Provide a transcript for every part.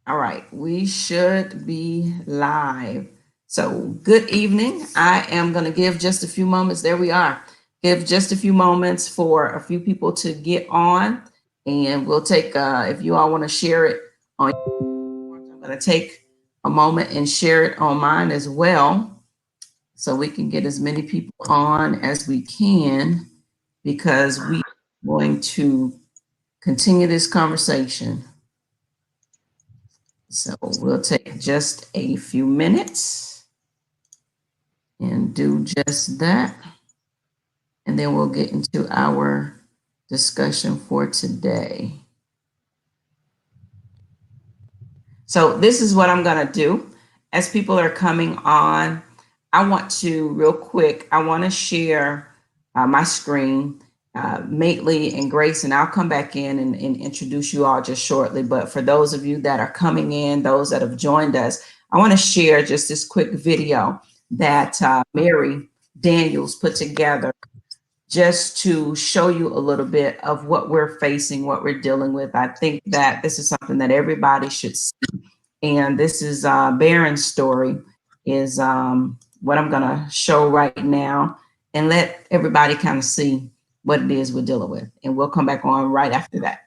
All right, we should be live. So, good evening. I am going to give just a few moments. There we are. Give just a few moments for a few people to get on, and we'll take, if you all want to share it on, I'm going to take a moment and share it on mine as well so we can get as many people on as we can because we are going to continue this conversation. So we'll take just a few minutes and do just that. And then we'll get into our discussion for today. So this is what I'm going to do. As people are coming on, I want to real quick, I want to share my screen, Maitely and Grace, and I'll come back in and introduce you all just shortly. But for those of you that are coming in, those that have joined us, I want to share just this quick video that Mary Daniels put together just to show you a little bit of what we're facing, what we're dealing with. I think that this is something that everybody should see. And this is Baron's story is what I'm going to show right now and let everybody kind of see what it is we're dealing with. And we'll come back on right after that.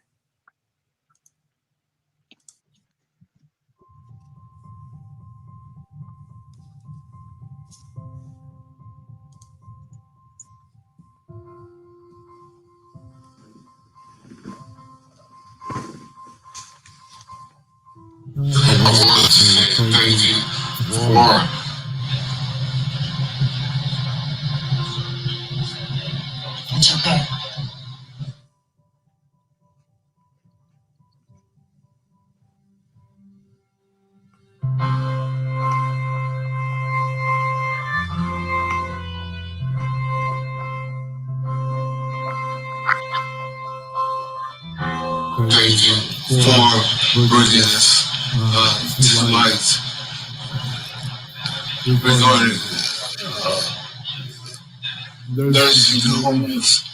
It's okay. Thank you for bringing us to light regarding nursing homes.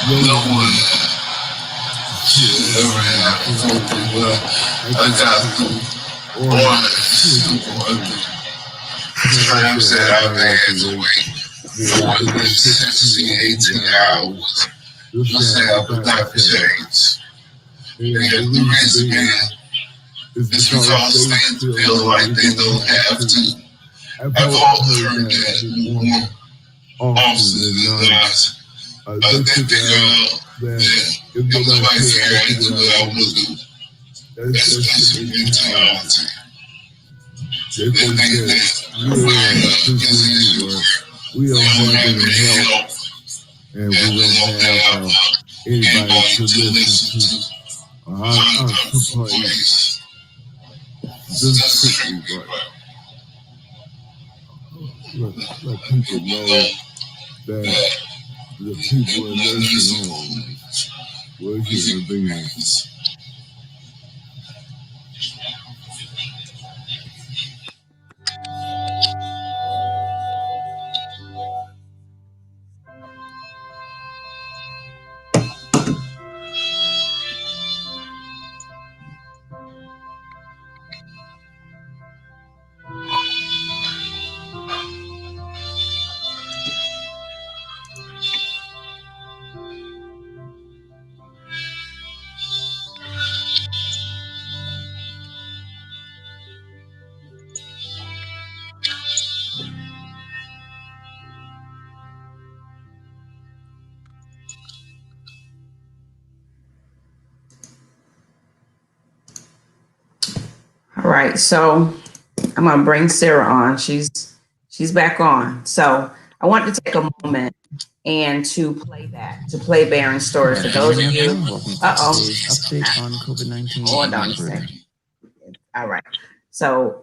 No one should ever have something where I got through or times that I've had to wait more than 16, 18 hours just to have a doctor change. And the reason is because they feel like they don't have to. I've also heard that more officers than not. They figure out that if nobody's here, I can do what I want to do. That's just a mentality. They think that we don't have any help, and we don't have anybody to listen to. Our complaints. Just quickly, let people know that the people in nursing homes were human beings. right, so I'm gonna bring Sarah on. She's back on. So I want to take a moment and to play Baron's story for those of you. Update on COVID-19. Hold on a second. All right. So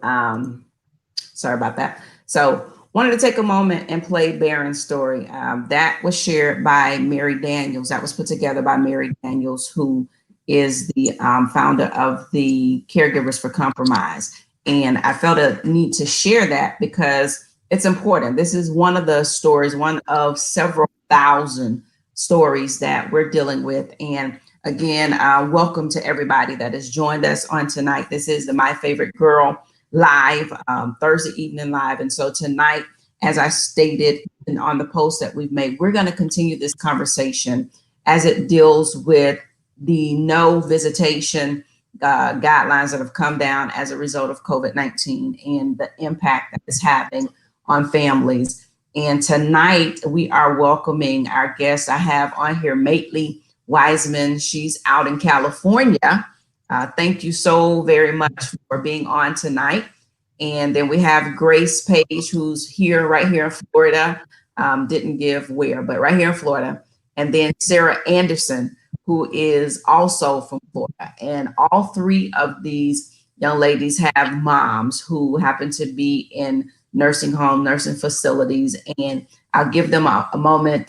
sorry about that. So wanted to take a moment and play Baron's story. That was shared by Mary Daniels. That was put together by Mary Daniels, who is the founder of the Caregivers for Compromise. And I felt a need to share that because it's important. This is one of the stories, one of several thousand stories that we're dealing with. And again, welcome to everybody that has joined us on tonight. This is the My Favorite Girl live, Thursday evening live. And so tonight, as I stated on the post that we've made, we're going to continue this conversation as it deals with the no visitation guidelines that have come down as a result of COVID-19 and the impact that it's having on families. And tonight we are welcoming our guest. I have on here Maitely Wiseman. She's out in California. Thank you so very much for being on tonight. And then we have Grace Page, who's here, right here in Florida. Didn't give where, but right here in Florida. And then Sarah Anderson, who is also from Florida. And all three of these young ladies have moms who happen to be in nursing home, nursing facilities. And I'll give them a moment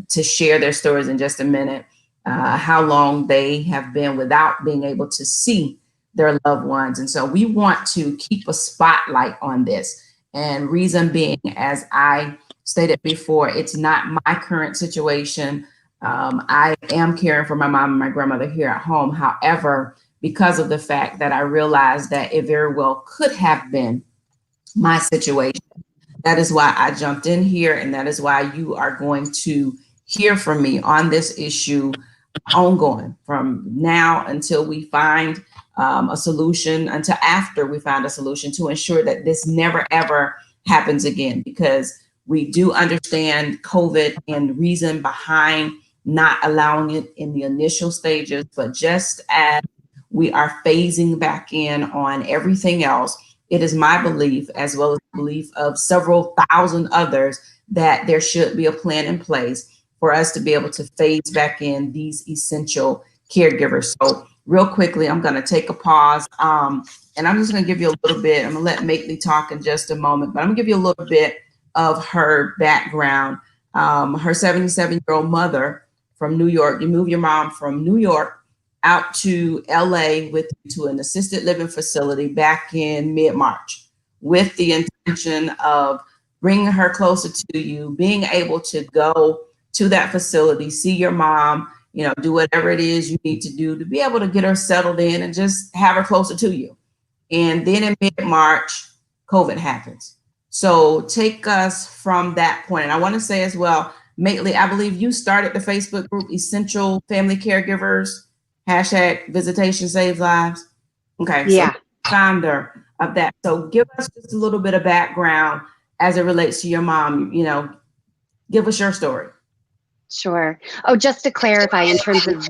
to share their stories in just a minute, how long they have been without being able to see their loved ones. And so we want to keep a spotlight on this. And reason being, as I stated before, it's not my current situation. I am caring for my mom and my grandmother here at home. However, because of the fact that I realized that it very well could have been my situation, that is why I jumped in here. And that is why you are going to hear from me on this issue ongoing from now until we find a solution, until after we find a solution, to ensure that this never, ever happens again, because we do understand COVID and reason behind not allowing it in the initial stages. But just as we are phasing back in on everything else, it is my belief, as well as the belief of several thousand others, that there should be a plan in place for us to be able to phase back in these essential caregivers. So real quickly, I'm going to take a pause, and I'm just going to give you a little bit. I'm going to let Maitely talk in just a moment, but I'm going to give you a little bit of her background. Her 77-year-old mother from New York. You move your mom from New York out to LA to an assisted living facility back in mid-March, with the intention of bringing her closer to you, being able to go to that facility, see your mom, do whatever it is you need to do to be able to get her settled in and just have her closer to you. And then in mid-March, COVID happens. So take us from that point. And I want to say as well, Maitely, I believe you started the Facebook group Essential Family Caregivers, #Visitation Saves Lives. Okay, yeah. So founder of that. So give us just a little bit of background as it relates to your mom. Give us your story. Sure. Oh, just to clarify, in terms of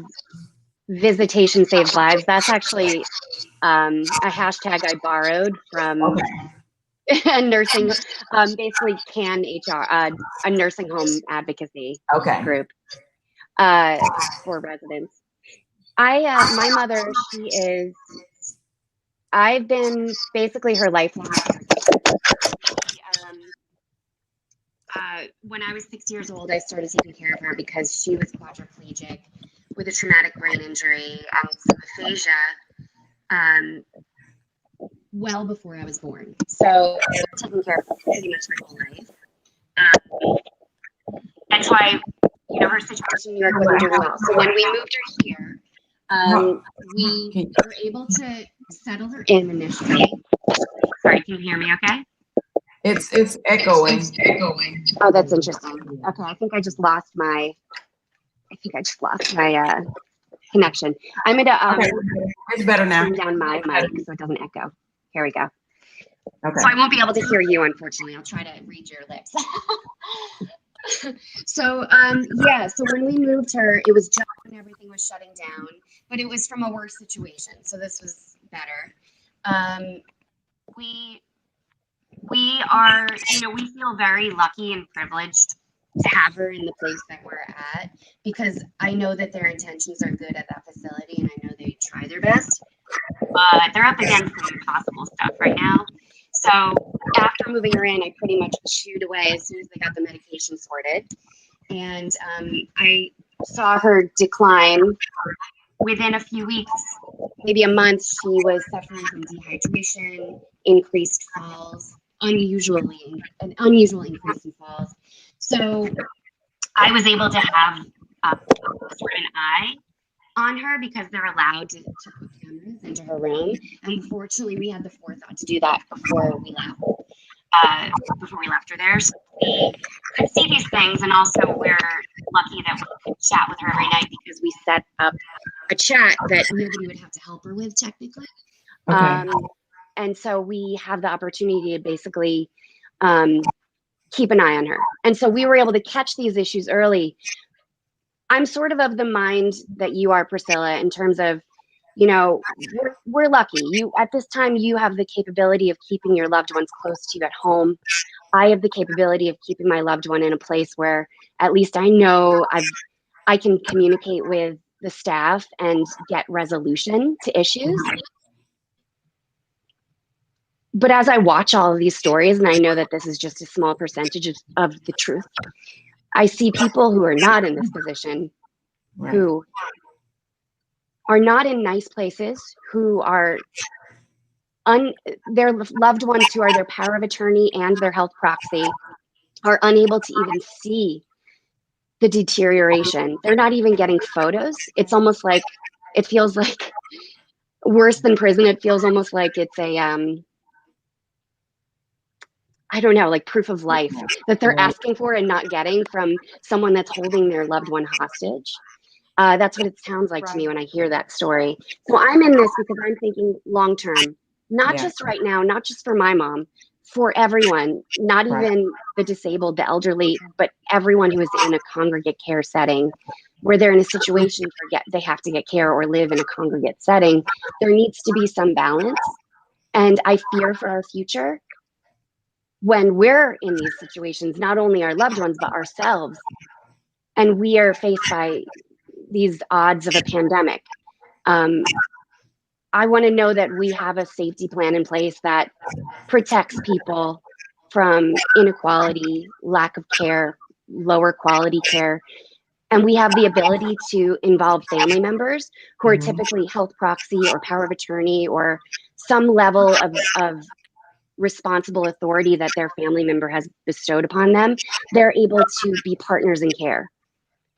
Visitation Saves Lives, that's actually a hashtag I borrowed from a nursing, basically CAN HR, a nursing home advocacy group for residents. My mother, I've been basically her lifelong when I was 6 years old, I started taking care of her because she was quadriplegic with a traumatic brain injury and some aphasia well before I was born. So I was taking care of her pretty much my whole life. And so her situation in New York wasn't doing well. So when we moved her here, we were able to settle her in initially. Sorry, can you hear me okay? It's echoing. Oh, that's interesting. Okay, I think I just lost my connection. I'm gonna it's better now. turn down my mic so it doesn't echo. Here we go. Okay. So I won't be able to hear you, unfortunately. I'll try to read your lips. So when we moved her, it was just when everything was shutting down, but it was from a worse situation. So this was better. We are, we feel very lucky and privileged to have her in the place that we're at, because I know that their intentions are good at that facility, and I know they try their best, but they're up against some impossible stuff right now. So after moving her in, I pretty much shooed away as soon as they got the medication sorted. And I saw her decline within a few weeks, maybe a month. She was suffering from dehydration, increased falls, an unusual increase in falls. So I was able to have sort of an eye on her, because they're allowed to put cameras into her room. Unfortunately, we had the forethought to do that before we left her there. So we could see these things, and also we're lucky that we could chat with her every night, because we set up a chat that nobody would have to help her with technically. Okay. And so we have the opportunity to basically keep an eye on her. And so we were able to catch these issues early. I'm sort of the mind that you are, Priscilla, in terms of, we're lucky. You, at this time, you have the capability of keeping your loved ones close to you at home. I have the capability of keeping my loved one in a place where at least I know I can communicate with the staff and get resolution to issues. But as I watch all of these stories, and I know that this is just a small percentage of the truth, I see people who are not in this position, Right. who are not in nice places, who are their loved ones who are their power of attorney and their health proxy are unable to even see the deterioration. They're not even getting photos. It's almost like, it feels like worse than prison. It feels almost like it's a, I don't know, like proof of life that they're asking for and not getting from someone that's holding their loved one hostage. That's what it sounds like to me when I hear that story. So I'm in this because I'm thinking long term, not just right now, not just for my mom, for everyone, not even the disabled, the elderly, but everyone who is in a congregate care setting where they're in a situation where they have to get care or live in a congregate setting. There needs to be some balance. And I fear for our future when we're in these situations, not only our loved ones, but ourselves. And we are faced by these odds of a pandemic. I want to know that we have a safety plan in place that protects people from inequality, lack of care, lower quality care. And we have the ability to involve family members who are typically health proxy or power of attorney or some level of responsible authority that their family member has bestowed upon them. They're able to be partners in care.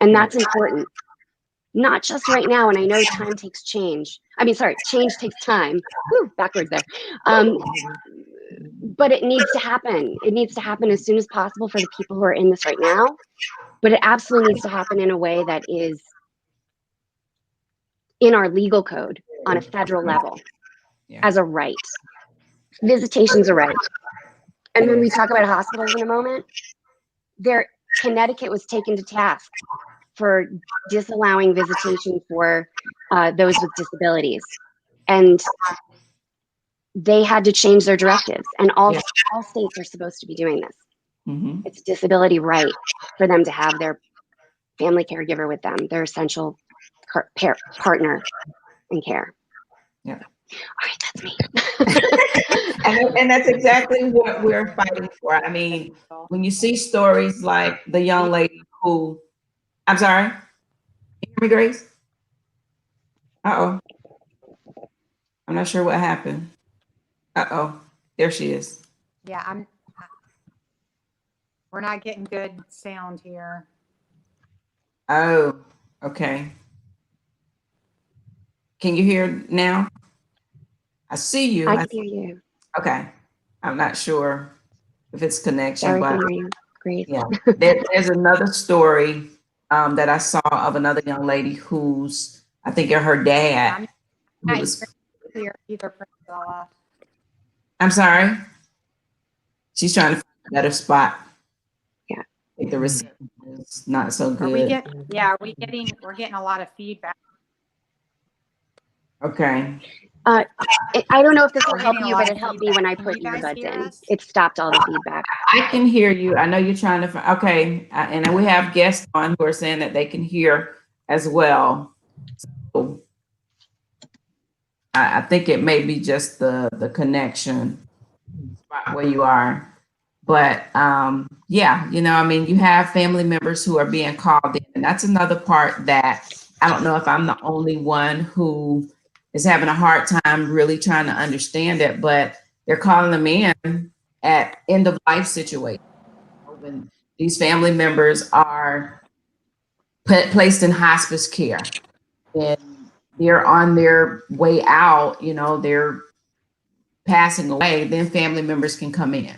And that's important. Not just right now, and I know time takes change. Change takes time. Woo, backwards there. But it needs to happen. It needs to happen as soon as possible for the people who are in this right now. But it absolutely needs to happen in a way that is in our legal code on a federal level as a right. Visitation's a right. And when we talk about hospitals in a moment, Connecticut was taken to task for disallowing visitation for those with disabilities. And they had to change their directives. And all states are supposed to be doing this. It's a disability right for them to have their family caregiver with them, their essential partner in care. Yeah. All right, that's me. And that's exactly what we're fighting for. I mean, when you see stories like the young lady who, I'm sorry, can you hear me, Grace? Uh-oh. I'm not sure what happened. Uh-oh, there she is. Yeah, we're not getting good sound here. Oh, okay. Can you hear now? I see you. I can hear you. Okay. I'm not sure if it's connection, Sorry, but great. yeah. There's another story that I saw of another young lady who's, I think her dad. Either. I'm sorry. She's trying to find a better spot. Yeah. The reception is not so good. We're getting a lot of feedback. Okay. I don't know if this will We're help getting a you, lot but of it helped me when feedback. I Can put you guys earbuds hear in. us? It stopped all the feedback. I can hear you. I know you're trying to find, okay. And we have guests on who are saying that they can hear as well. So I think it may be just the connection spot where you are. But yeah, I mean, you have family members who are being called in, and that's another part that I don't know if I'm the only one who is having a hard time really trying to understand it, but they're calling them in at end of life situations when these family members are placed in hospice care and they're on their way out, they're passing away, then family members can come in,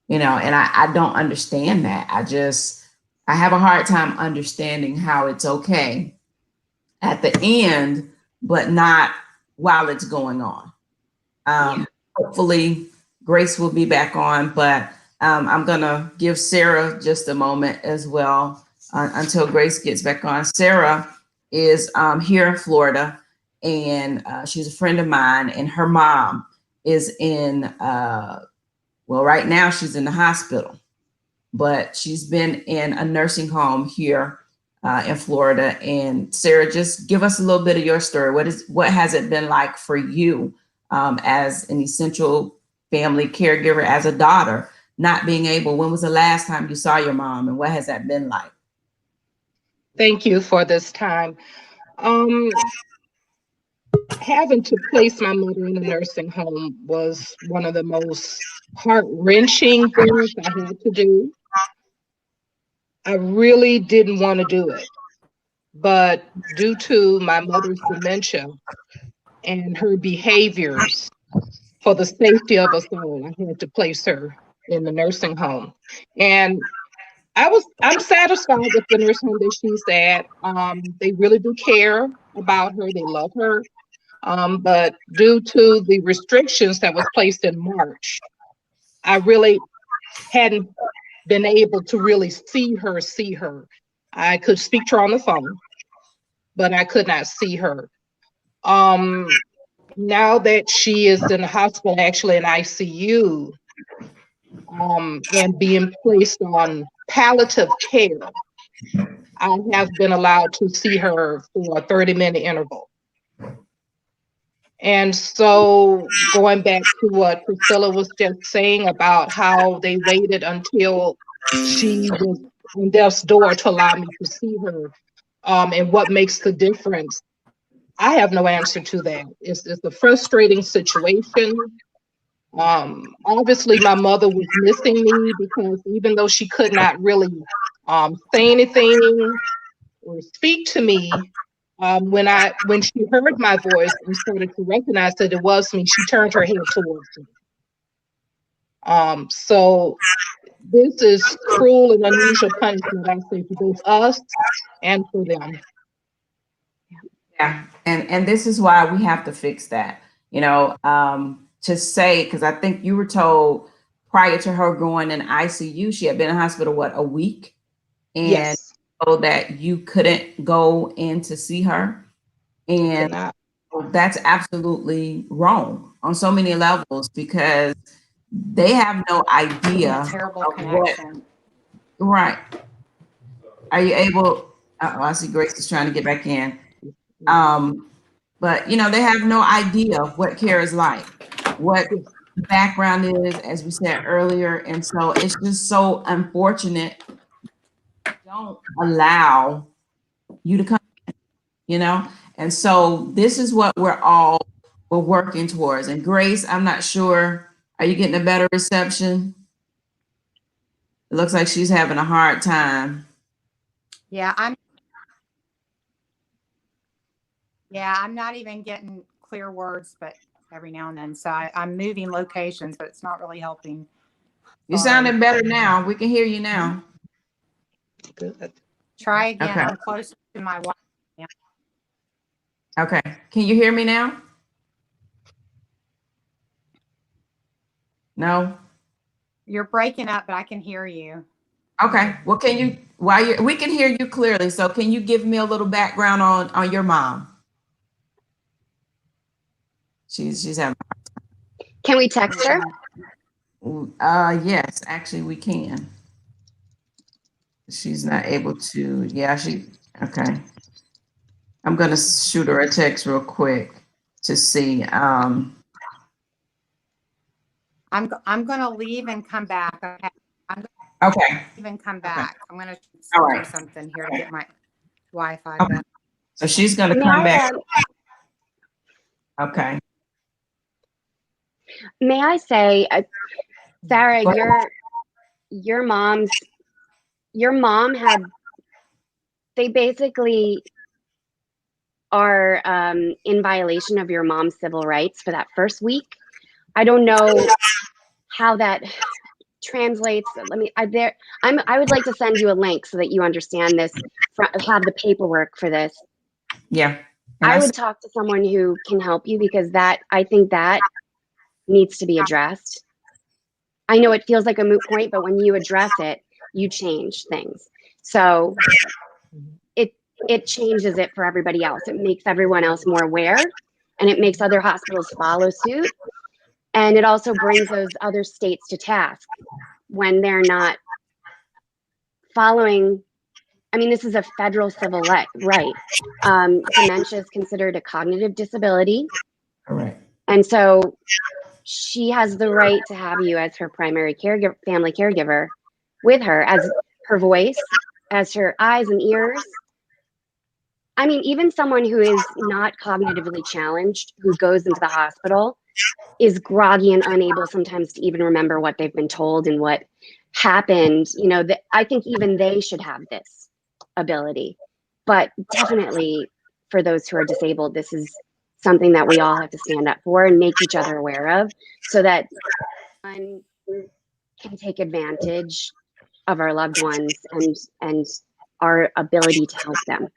and I don't understand that. I have a hard time understanding how it's okay at the end, but not while it's going on. Yeah. Hopefully Grace will be back on, but I'm gonna give Sarah just a moment as well until Grace gets back on. Sarah is here in Florida, and she's a friend of mine, and her mom is in, well, right now she's in the hospital, but she's been in a nursing home here in Florida. And Sarah, just give us a little bit of your story. What has it been like for you as an essential family caregiver, as a daughter, not being able? When was the last time you saw your mom, and what has that been like? Thank you for this time. Having to place my mother in a nursing home was one of the most heart-wrenching things I had to do. I really didn't want to do it, but due to my mother's dementia and her behaviors, for the safety of us all, I had to place her in the nursing home. And I'm satisfied with the nursing home that she's at. They really do care about her. They love her. But due to the restrictions that was placed in March, I really hadn't been able to really see her. I could speak to her on the phone, but I could not see her. Now that she is in the hospital, actually in ICU, and being placed on palliative care, I have been allowed to see her for a 30-minute interval. And so going back to what Priscilla was just saying about how they waited until she was on death's door to allow me to see her, and what makes the difference, I have no answer to that. It's a frustrating situation. Obviously, my mother was missing me because even though she could not really say anything or speak to me, when she heard my voice and started to recognize that it was me, she turned her head towards me. So this is cruel and unusual punishment, I say, for both us and for them. Yeah, and this is why we have to fix that. To say, because I think you were told prior to her going in ICU, she had been in hospital what, a week, and Yes. so that you couldn't go in to see her, and that's absolutely wrong on so many levels because they have no idea Terrible of connection. right. Are you able? Oh, I see Grace is trying to get back in. But they have no idea what care is like, what the background is, as we said earlier. And so it's just so unfortunate. Don't allow you to come, And so this is what we're working towards. And Grace, I'm not sure, are you getting a better reception? It looks like she's having a hard time. Yeah, I'm not even getting clear words, but every now and then. So I'm moving locations, but it's not really helping. You're sounding better now. We can hear you now. Good. Try again. Okay. I'm close to my wife. Okay. Can you hear me now? No? You're breaking up, but I can hear you. Okay. Well, we can hear you clearly. So can you give me a little background on your mom? She's having. Can we text her? Yes, actually we can. She's not able to. Yeah, okay. I'm gonna shoot her a text real quick to see. I'm going to leave and come back. Okay. I'm going to Okay. leave and come back. I'm going to All right. do something here to get my Wi-Fi Okay. back. So she's gonna May come I, back. Okay. May I say, Sarah, your mom they basically are in violation of your mom's civil rights for that first week. I don't know how that translates. I would like to send you a link so that you understand this, have the paperwork for this. Yeah. I would talk to someone who can help you, because I think that needs to be addressed. I know it feels like a moot point, but when you address it, you change things. So it changes it for everybody else. It makes everyone else more aware, and it makes other hospitals follow suit. And it also brings those other states to task when they're not following. I mean, this is a federal civil right. Dementia is considered a cognitive disability. Correct. And so she has the right to have you as her primary caregiver, family caregiver, with her, as her voice, as her eyes and ears. I mean, even someone who is not cognitively challenged, who goes into the hospital, is groggy and unable sometimes to even remember what they've been told and what happened. I think even they should have this ability. But definitely for those who are disabled, this is something that we all have to stand up for and make each other aware of, so that one can take advantage of our loved ones and our ability to help them.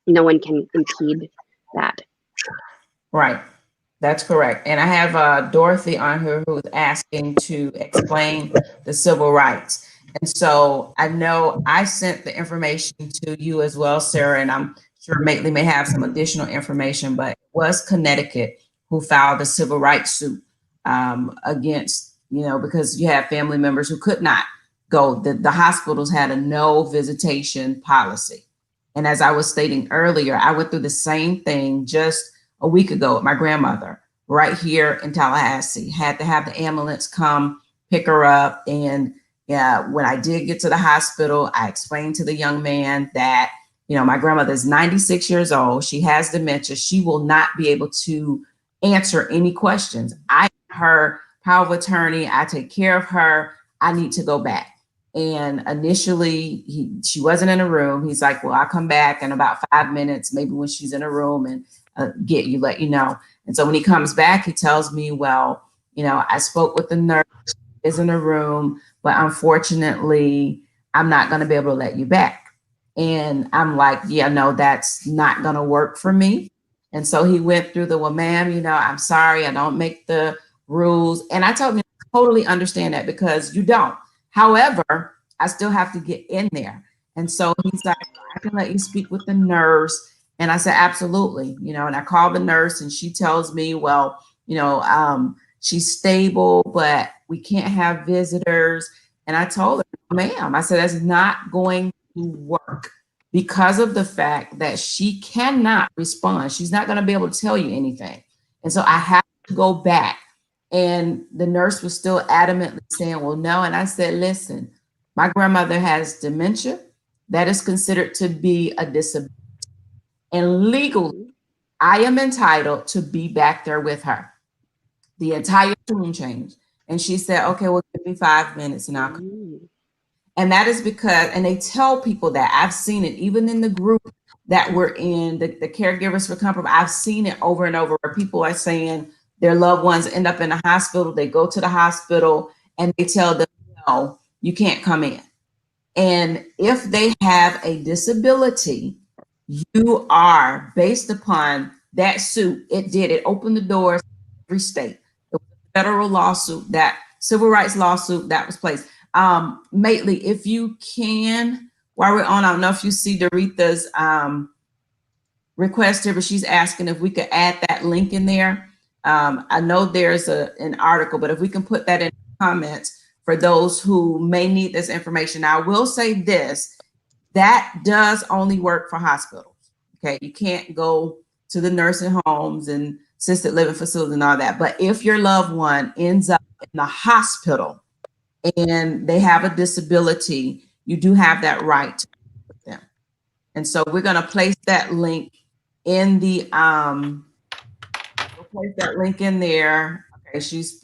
No one can impede that. Right. That's correct. And I have Dorothy on here who's asking to explain the civil rights. And so I know I sent the information to you as well, Sarah, and I'm sure Maitland may have some additional information, but it was Connecticut who filed the civil rights suit against, because you have family members who could not go. The hospitals had a no visitation policy. And as I was stating earlier, I went through the same thing just a week ago with my grandmother right here in Tallahassee. Had to have the ambulance come pick her up. And when I did get to the hospital, I explained to the young man that, my grandmother is 96 years old. She has dementia. She will not be able to answer any questions. I am her power of attorney. I take care of her. I need to go back. And initially, she wasn't in a room. He's like, well, I'll come back in about 5 minutes, maybe when she's in a room, and let you know. And so when he comes back, he tells me, well, I spoke with the nurse, is in a room, but unfortunately, I'm not going to be able to let you back. And I'm like, yeah, no, that's not going to work for me. And so he went through well, ma'am, I'm sorry, I don't make the rules. And I told him, I totally understand that, because you don't. However, I still have to get in there. And so he's like, I can let you speak with the nurse. And I said, absolutely. And I called the nurse, and she tells me, well, she's stable, but we can't have visitors. And I told her, ma'am, I said, that's not going to work, because of the fact that she cannot respond. She's not going to be able to tell you anything. And so I have to go back. And the nurse was still adamantly saying, well, no. And I said, listen, my grandmother has dementia. That is considered to be a disability. And legally, I am entitled to be back there with her. The entire tune changed. And she said, okay, well, give me 5 minutes and I'll come. And that is because, and they tell people that, I've seen it even in the group that we're in, the Caregivers for Comfort. I've seen it over and over, where people are saying their loved ones end up in the hospital. They go to the hospital and they tell them, no, you can't come in. And if they have a disability, you are, based upon that suit, it opened the doors to every state. It was a federal lawsuit, that civil rights lawsuit that was placed. Maitland, if you can, while we're on, I don't know if you see Doretha's request here, but she's asking if we could add that link in there. I know there's an article, but if we can put that in the comments for those who may need this information. Now, I will say this, that does only work for hospitals. Okay, you can't go to the nursing homes and assisted living facilities and all that. But if your loved one ends up in the hospital and they have a disability, you do have that right to work with them. And so we're going to place that link in the we'll place that link in there.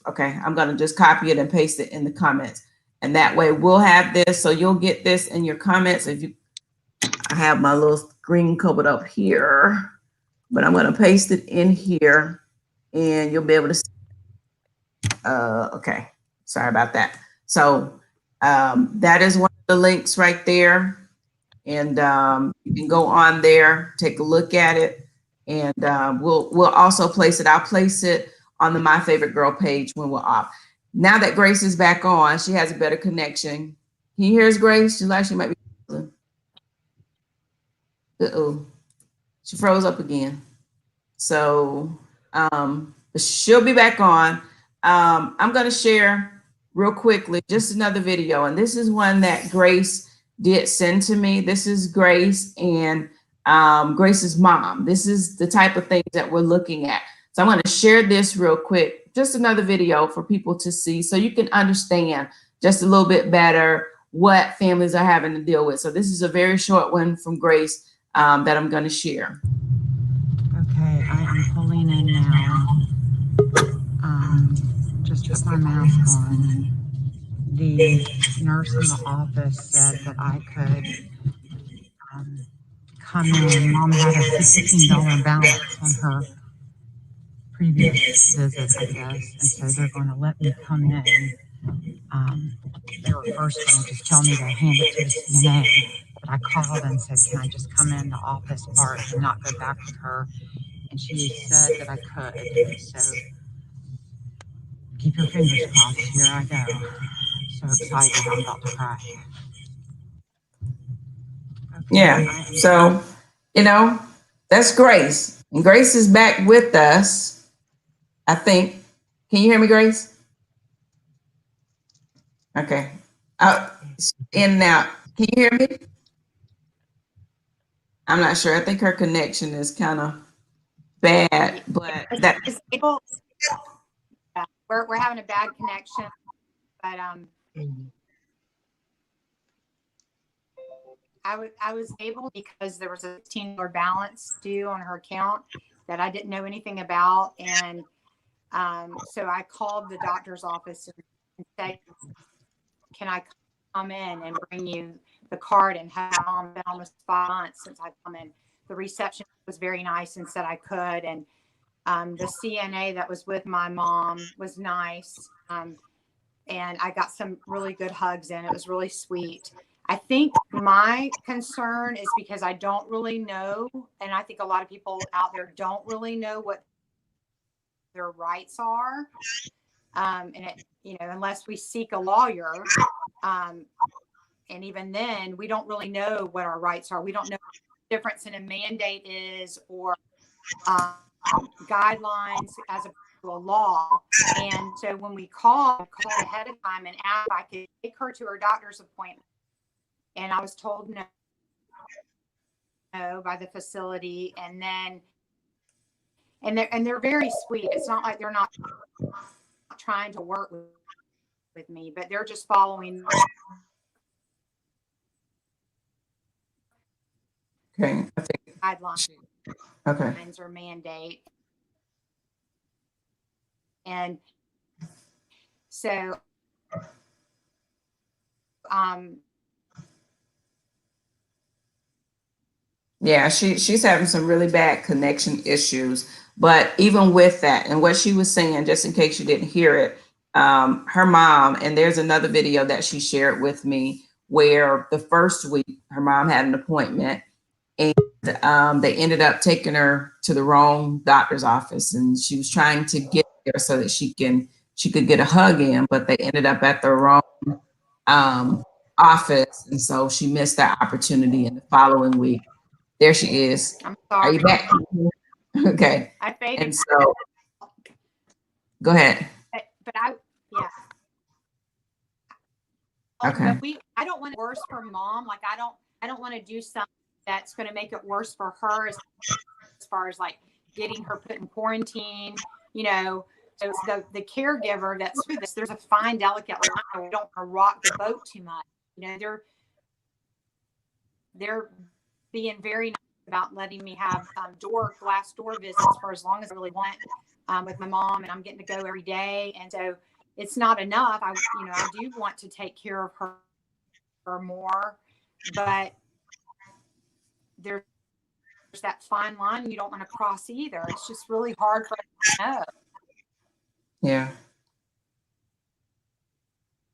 Okay, I'm going to just copy it and paste it in the comments. And that way we'll have this, so you'll get this in your comments. If you, I have my little screen covered up here, but I'm going to paste it in here and you'll be able to see. Okay, sorry about that. So that is one of the links right there. And you can go on there, take a look at it, and we'll also place it. I'll place it on the My Favorite Girl page when we're off. Now that Grace is back on, she has a better connection. Can you hear us, Grace? She might be. Uh-oh, she froze up again. So but she'll be back on. I'm going to share real quickly just another video, and this is one that Grace did send to me. This is Grace and Grace's mom. This is the type of things that we're looking at. So I'm going to share this real quick, just another video for people to see so you can understand just a little bit better what families are having to deal with. So this is a very short one from Grace that I'm going to share. Okay, I am pulling in now. Just put my mask on. The nurse in the office said that I could come in. Mom had a $16 balance on her previous visit, I guess, and so they're going to let me come in. They were first going to just tell me to hand it to the CNA, but I called and said, can I just come in the office part and not go back with her? And she said that I could, so keep your fingers crossed. Here I go. So excited, I'm about to cry. Okay, Yeah, so, you know, that's Grace. And Grace is back with us, I think. Can you hear me, Grace? Okay. In and out. Can you hear me? I'm not sure. I think her connection is kind of bad, but that. We're having a bad connection, but I was able, because there was a $16 balance due on her account that I didn't know anything about, and so I called the doctor's office and said, can I come in and bring you the card and have mom been almost 5 months since I come in. The reception was very nice and said I could, and the CNA that was with my mom was nice, and I got some really good hugs in. It was really sweet. I think my concern is because I don't really know, and I think a lot of people out there don't really know what their rights are, and it, unless we seek a lawyer, and even then, we don't really know what our rights are. We don't know what the difference in a mandate is, or guidelines as a law. And so when we called ahead of time and asked if I could take her to her doctor's appointment, and I was told no by the facility. And then, and they're very sweet. It's not like they're not trying to work with me, but they're just following. Okay, I think Guidelines. Okay. Or mandate. And so, yeah, she's having some really bad connection issues. But even with that, and what she was saying, just in case you didn't hear it, her mom, and there's another video that she shared with me where the first week her mom had an appointment, and they ended up taking her to the wrong doctor's office, and she was trying to get there so that she could get a hug in, but they ended up at the wrong office, and so she missed that opportunity. In the following week, there she is. I'm sorry. Are you back? Okay. I faded. And so, Go ahead. But yeah. Okay. But I don't want it worse for mom. Like I don't want to do something that's going to make it worse for her as far as like getting her put in quarantine, you know. So the caregiver that's through this, there's a fine, delicate line. We don't want to rock the boat too much. You know, they're being very nice about letting me have glass door visits for as long as I really want with my mom, and I'm getting to go every day. And so it's not enough. I do want to take care of her more, but there's that fine line you don't want to cross either. It's just really hard for us to know. Yeah.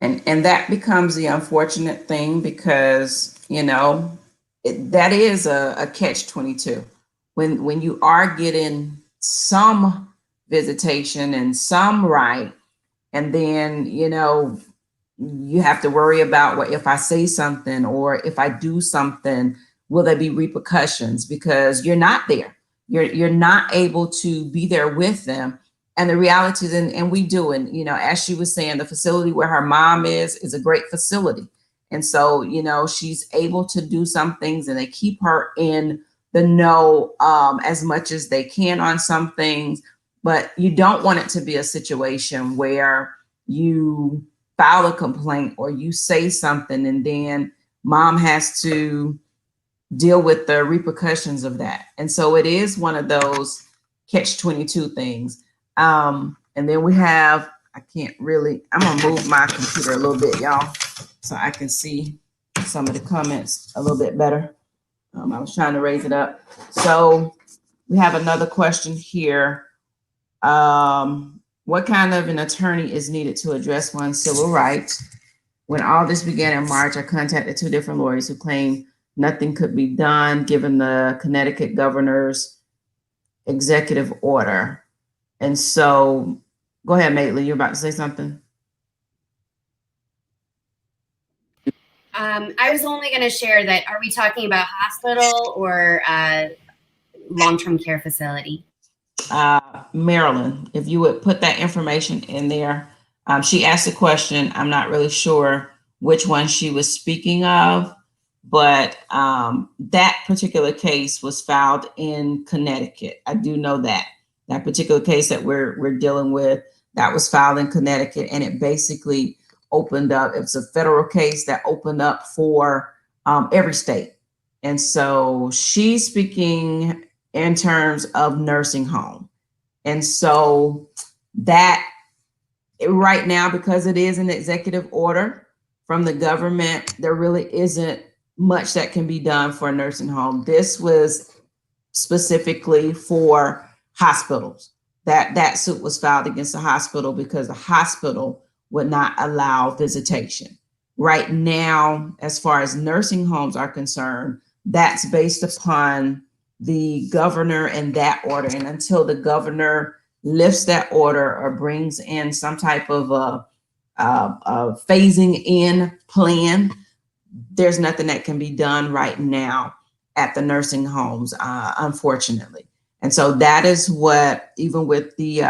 And that becomes the unfortunate thing because, that is a catch-22. When you are getting some visitation and some right, and then, you have to worry about what if I say something or if I do something, will there be repercussions because you're not there. You're not able to be there with them. And the reality is, and we do, and as she was saying, the facility where her mom is a great facility. And so, she's able to do some things and they keep her in the know as much as they can on some things. But you don't want it to be a situation where you file a complaint or you say something and then mom has to deal with the repercussions of that. And so it is one of those catch-22 things. And then we have, I'm gonna move my computer a little bit, y'all, so I can see some of the comments a little bit better. I was trying to raise it up. So we have another question here. What kind of an attorney is needed to address one's civil rights? When all this began in March, I contacted 2 different lawyers who claimed nothing could be done given the Connecticut governor's executive order. And so, go ahead, Maitland, you're about to say something? I was only going to share that, are we talking about hospital or long-term care facility? Maryland, if you would put that information in there. She asked a question. I'm not really sure which one she was speaking of, but that particular case was filed in Connecticut. I do know that particular case that we're dealing with, that was filed in Connecticut, and it basically opened up. It's a federal case that opened up for every state. And so she's speaking in terms of nursing home. And so that right now, because it is an executive order from the government, there really isn't much that can be done for a nursing home. This was specifically for hospitals. That suit was filed against the hospital because the hospital would not allow visitation. Right now, as far as nursing homes are concerned, that's based upon the governor and that order. And until the governor lifts that order or brings in some type of a phasing in plan, there's nothing that can be done right now at the nursing homes, unfortunately. And so that is what, even with the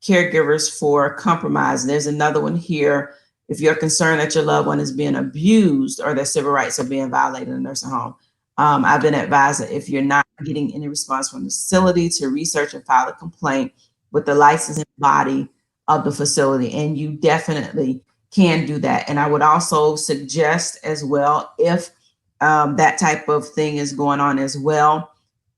caregivers for compromise, there's another one here. If you're concerned that your loved one is being abused or their civil rights are being violated in a nursing home, I've been advised that if you're not getting any response from the facility, to research and file a complaint with the licensing body of the facility. And you definitely can do that. And I would also suggest as well, if that type of thing is going on as well,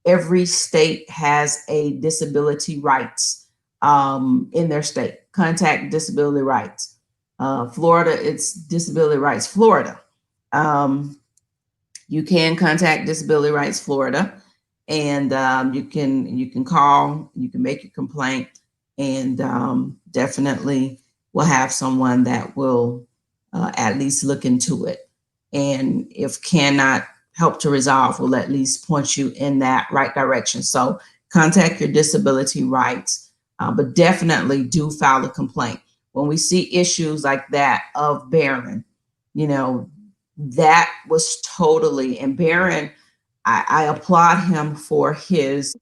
every state has a disability rights in their state. Contact disability rights. Florida, it's Disability Rights Florida. You can contact Disability Rights Florida, and you can call, you can make your complaint, and definitely will have someone that will at least look into it. And if cannot help to resolve, will at least point you in that right direction. So contact your disability rights, but definitely do file a complaint. When we see issues like that of Barron, that was totally, and Barron, I applaud him for his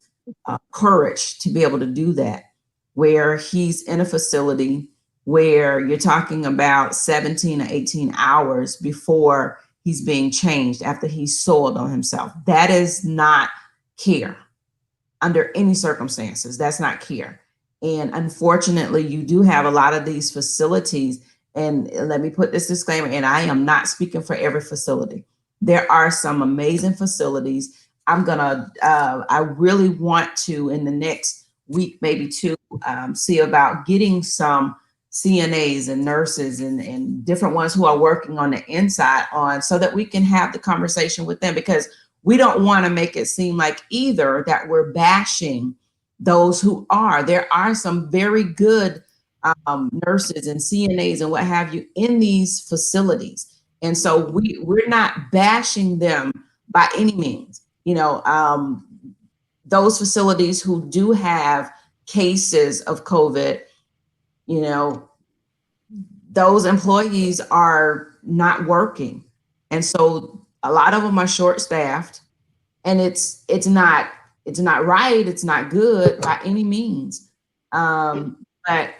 courage to be able to do that. where he's in a facility where you're talking about 17 or 18 hours before he's being changed after he's soiled on himself. That is not care under any circumstances. That's not care. And unfortunately, you do have a lot of these facilities. And let me put this disclaimer, and I am not speaking for every facility. There are some amazing facilities. I really want to, in the next week, maybe two, see about getting some CNAs and nurses and different ones who are working on the inside on, so that we can have the conversation with them, because we don't want to make it seem like either that we're bashing those who are. There are some very good nurses and CNAs and what have you in these facilities. And so we're not bashing them by any means. You know, those facilities who do have cases of COVID, you know, those employees are not working. And so a lot of them are short-staffed, and it's not right. It's not good by any means. But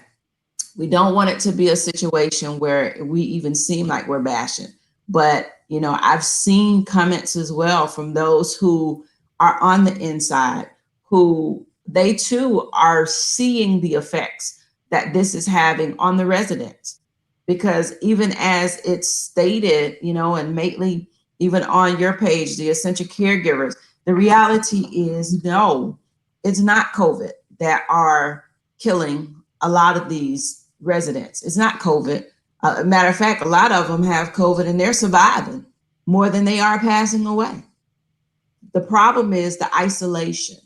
we don't want it to be a situation where we even seem like we're bashing. But, you know, I've seen comments as well from those who are on the inside, who they too are seeing the effects that this is having on the residents. Because even as it's stated, you know, and Maitely, even on your page, the essential caregivers, the reality is no, it's not COVID that are killing a lot of these residents. It's not COVID. Matter of fact, a lot of them have COVID and they're surviving more than they are passing away. The problem is the isolation,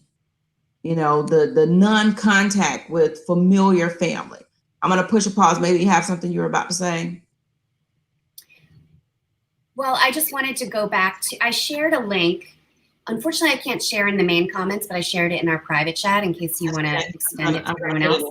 you know, the non-contact with familiar family. I'm going to push a pause. Maybe you have something you're about to say. Well, I just wanted to go back to, I shared a link. Unfortunately, I can't share in the main comments, but I shared it in our private chat in case you want to extend it to everyone else.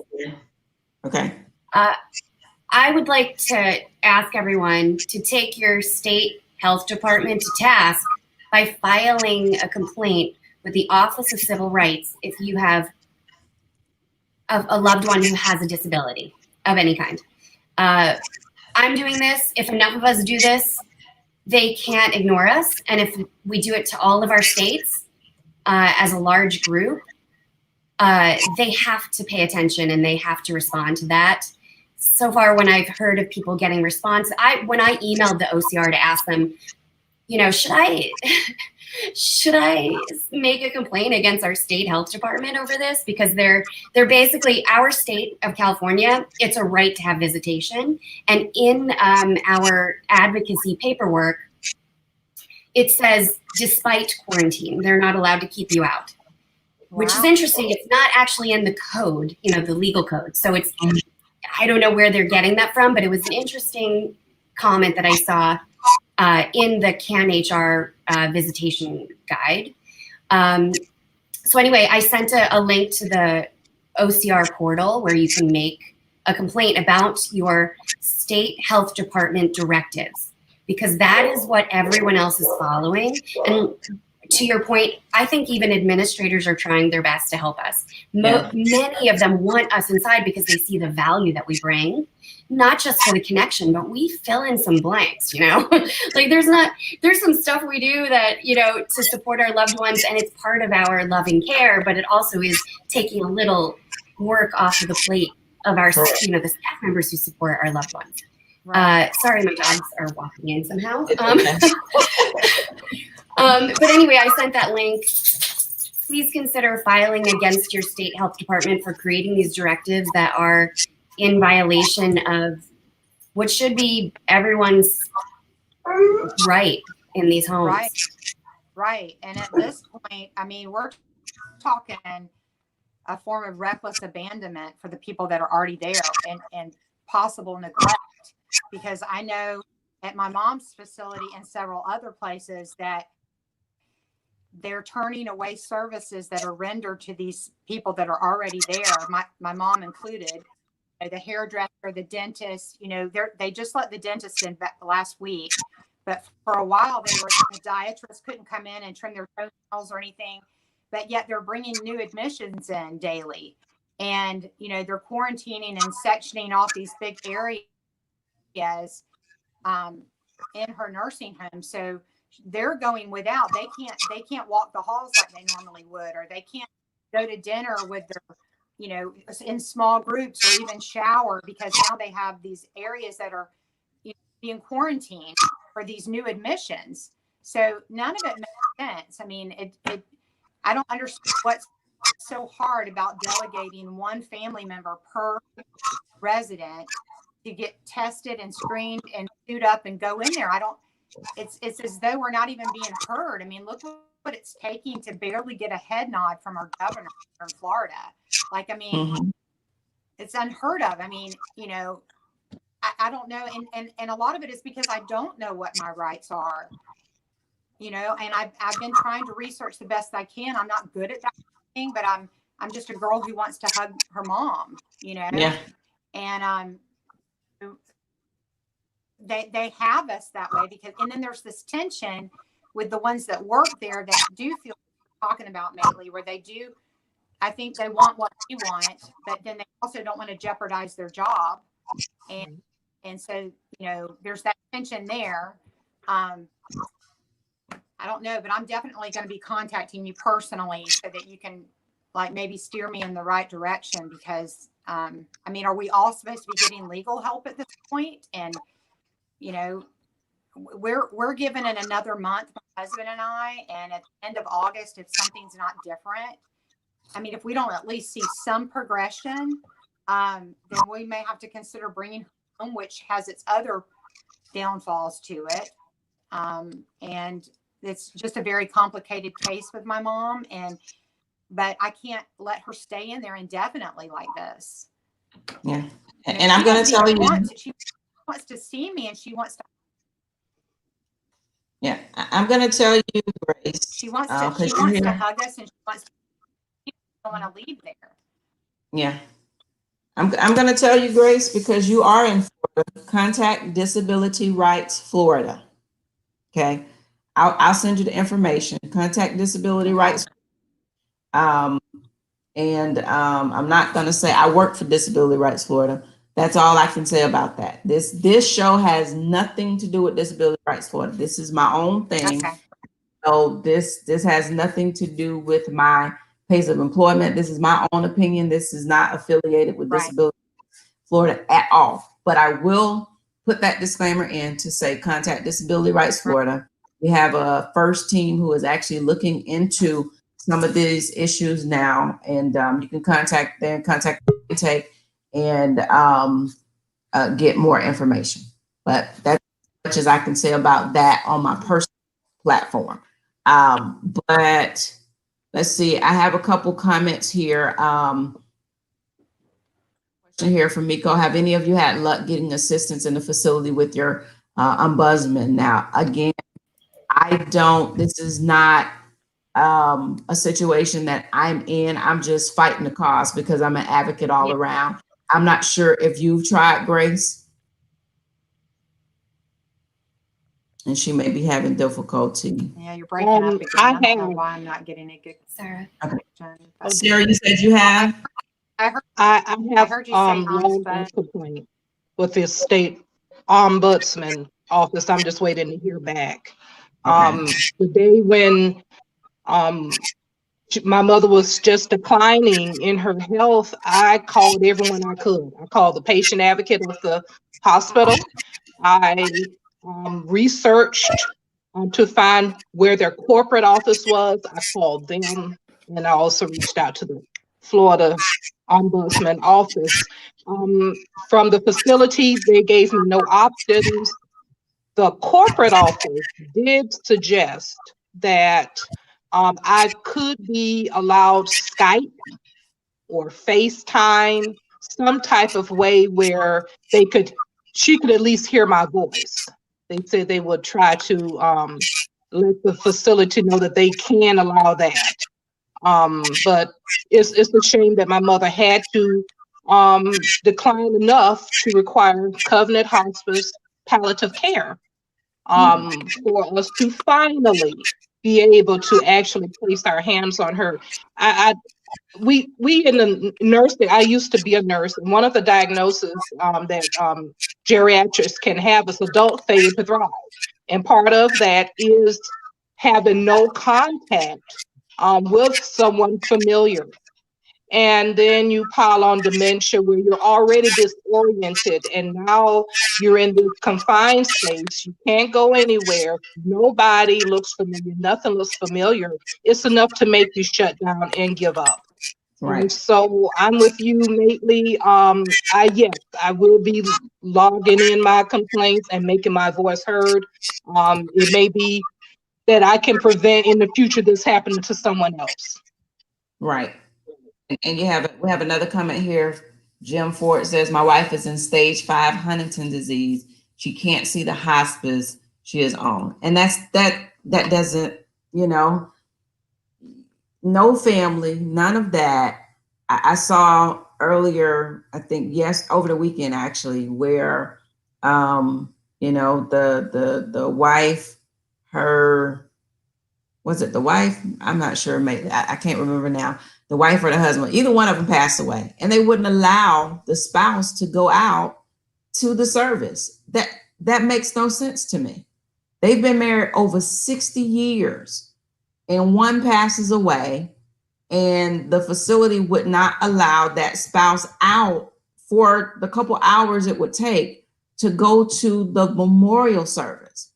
Okay. I would like to ask everyone to take your state health department to task by filing a complaint with the Office of Civil Rights if you have a loved one who has a disability of any kind. I'm doing this. If enough of us do this, they can't ignore us. And if we do it to all of our states as a large group, they have to pay attention and they have to respond to that. So far, when I've heard of people getting response, when I emailed the OCR to ask them, you know, should I make a complaint against our state health department over this? Because they're basically, our state of California, it's a right to have visitation. And in our advocacy paperwork, it says, despite quarantine, they're not allowed to keep you out. Wow. Which is interesting. It's not actually in the code, you know, the legal code. So it's, I don't know where they're getting that from, but it was an interesting comment that I saw in the CanHR visitation guide. So anyway, I sent a link to the OCR portal where you can make a complaint about your state health department directives, because that is what everyone else is following. And to your point, I think even administrators are trying their best to help us. Many of them want us inside because they see the value that we bring, not just for the connection, but we fill in some blanks, you know, like there's some stuff we do that, you know, to support our loved ones, and it's part of our loving care, but it also is taking a little work off of the plate of our, you know, the staff members who support our loved ones. Right. Sorry, my dogs are walking in somehow. But anyway, I sent that link. Please consider filing against your state health department for creating these directives that are in violation of what should be everyone's right in these homes. Right. And at this point, I mean, we're talking a form of reckless abandonment for the people that are already there, and possible neglect. Because I know at my mom's facility and several other places that they're turning away services that are rendered to these people that are already there. My mom included, the hairdresser, the dentist, you know, they just let the dentist in last week, but for a while the podiatrist couldn't come in and trim their toenails or anything, but yet they're bringing new admissions in daily. and they're quarantining and sectioning off these big areas in her nursing home. So they're going without. They can't walk the halls like they normally would, or they can't go to dinner with their, in small groups, or even shower, because now they have these areas that are being quarantined for these new admissions. So none of it makes sense. I mean, I don't understand what's so hard about delegating one family member per resident to get tested and screened and suit up and go in there. It's as though we're not even being heard. I mean, look what it's taking to barely get a head nod from our governor in Florida. Like, I mean, it's unheard of. I mean, I don't know. And a lot of it is because I don't know what my rights are, and I've been trying to research the best I can. I'm not good at that thing, but I'm just a girl who wants to hug her mom, Yeah. And they have us that way and then there's this tension with the ones that work there that do feel talking about Maitli, where I think they want what we want, but then they also don't want to jeopardize their job. And so, there's that tension there. I don't know, but I'm definitely going to be contacting you personally so that you can maybe steer me in the right direction, because I mean, are we all supposed to be getting legal help at this point? And we're given it another month, my husband and I, and at the end of August, if something's not different, I mean, if we don't at least see some progression, then we may have to consider bringing her home, which has its other downfalls to it. And it's just a very complicated case with my mom, but I can't let her stay in there indefinitely like this. Yeah. And I'm going to tell you, she wants to see me, and she wants to. Yeah, I'm going to tell you, Grace. She wants to hug us, and she don't want to leave there. Yeah. I'm going to tell you, Grace, because you are in Florida. Contact Disability Rights Florida. Okay. I'll send you the information. Contact Disability Rights. I'm not going to say I work for Disability Rights Florida. That's all I can say about that. This show has nothing to do with Disability Rights Florida. This is my own thing. Okay. So this has nothing to do with my place of employment. This is my own opinion. This is not affiliated with Disability Florida at all. But I will put that disclaimer in to say contact Disability Rights Florida. We have a first team who is actually looking into some of these issues now, and you can contact them, contact Intake, and get more information. But that's as much as I can say about that on my personal platform. But let's see, I have a couple comments here. Question here from Miko. Have any of you had luck getting assistance in the facility with your ombudsman? Now, again, I don't. This is not a situation that I'm in. I'm just fighting the cause because I'm an advocate all around. I'm not sure if you've tried, Grace. And she may be having difficulty. Yeah, you're breaking up again. I don't know why I'm not getting a good Sarah. Okay. Sarah, you said you have? I heard you say a complaint with the state ombudsman office. I'm just waiting to hear back. Okay. The day when my mother was just declining in her health, I called everyone I could. I called the patient advocate of the hospital. I researched to find where their corporate office was. I called them, and I also reached out to the Florida Ombudsman office. From the facility, they gave me no options. The corporate office did suggest that I could be allowed Skype or FaceTime, some type of way where she could at least hear my voice. They said they would try to let the facility know that they can allow that. But it's a shame that my mother had to decline enough to require Covenant Hospice palliative care for us to finally be able to actually place our hands on her. We in the nursing, I used to be a nurse, and one of the diagnoses that geriatrics can have is adult failure to thrive. And part of that is having no contact with someone familiar. And then you pile on dementia where you're already disoriented, and now you're in this confined space. You can't go anywhere. Nobody looks familiar. Nothing looks familiar. It's enough to make you shut down and give up. And Right. so I'm with you, Mately. Yes, I will be logging in my complaints and making my voice heard. It may be that I can prevent in the future this happening to someone else. Right. And we have another comment here. Jim Ford says, my wife is in stage 5 Huntington disease. She can't see the hospice she is on. And that doesn't, no family, none of that. I saw earlier, I think, yes, over the weekend actually, where the wife, was it the wife? I'm not sure, maybe I can't remember now. The wife or the husband, either one of them passed away, and they wouldn't allow the spouse to go out to the service. That makes no sense to me. They've been married over 60 years, and one passes away, and the facility would not allow that spouse out for the couple hours it would take to go to the memorial service.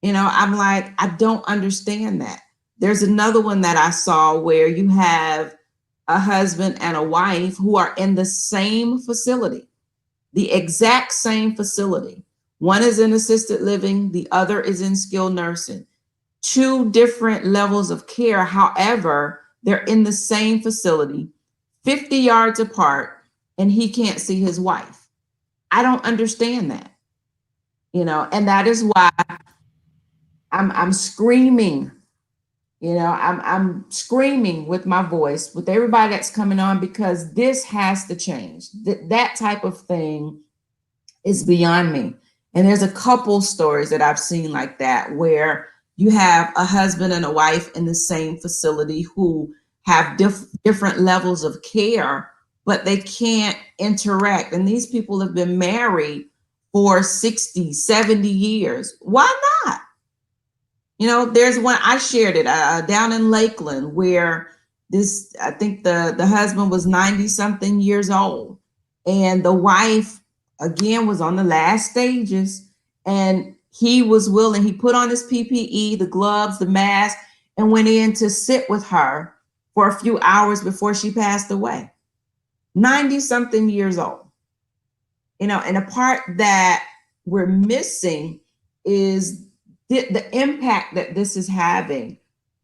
I'm like, I don't understand that. There's another one that I saw where you have a husband and a wife who are in the same facility, the exact same facility. One is in assisted living, the other is in skilled nursing. 2 different levels of care. However, they're in the same facility, 50 yards apart, and he can't see his wife. I don't understand that, and that is why I'm screaming. I'm screaming with my voice, with everybody that's coming on, because this has to change. That type of thing is beyond me. And there's a couple stories that I've seen like that, where you have a husband and a wife in the same facility who have different levels of care, but they can't interact. And these people have been married for 60, 70 years. Why not? There's one, I shared it down in Lakeland, where I think the husband was 90 something years old, and the wife again was on the last stages, and he was willing, he put on his PPE, the gloves, the mask, and went in to sit with her for a few hours before she passed away. 90 something years old. And a part that we're missing is the impact that this is having,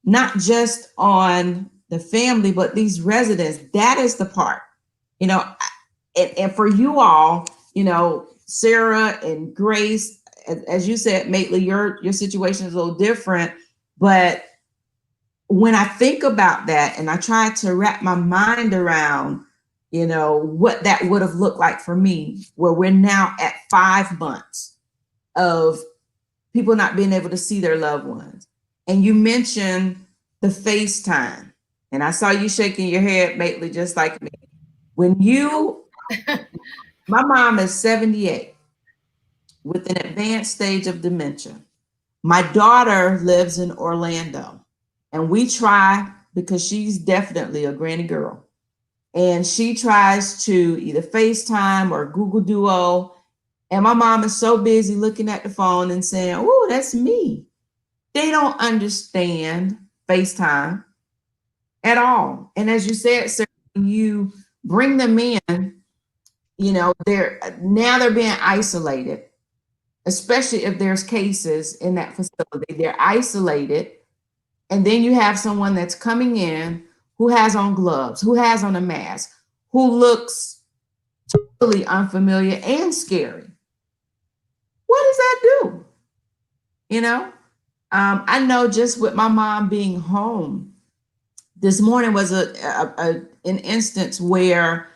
not just on the family, but these residents. That is the part, and for you all, Sarah and Grace, as you said, Mately, your situation is a little different. But when I think about that and I try to wrap my mind around, what that would have looked like for me, where we're now at 5 months of people not being able to see their loved ones. And you mentioned the FaceTime, and I saw you shaking your head, Mately, just like me. My mom is 78 with an advanced stage of dementia. My daughter lives in Orlando, and we try, because she's definitely a granny girl, and she tries to either FaceTime or Google Duo. And my mom is so busy looking at the phone and saying, oh, that's me. They don't understand FaceTime at all. And as you said, sir, when you bring them in, they're being isolated, especially if there's cases in that facility. They're isolated. And then you have someone that's coming in who has on gloves, who has on a mask, who looks totally unfamiliar and scary. What does that do? I know just with my mom being home, this morning was an instance where,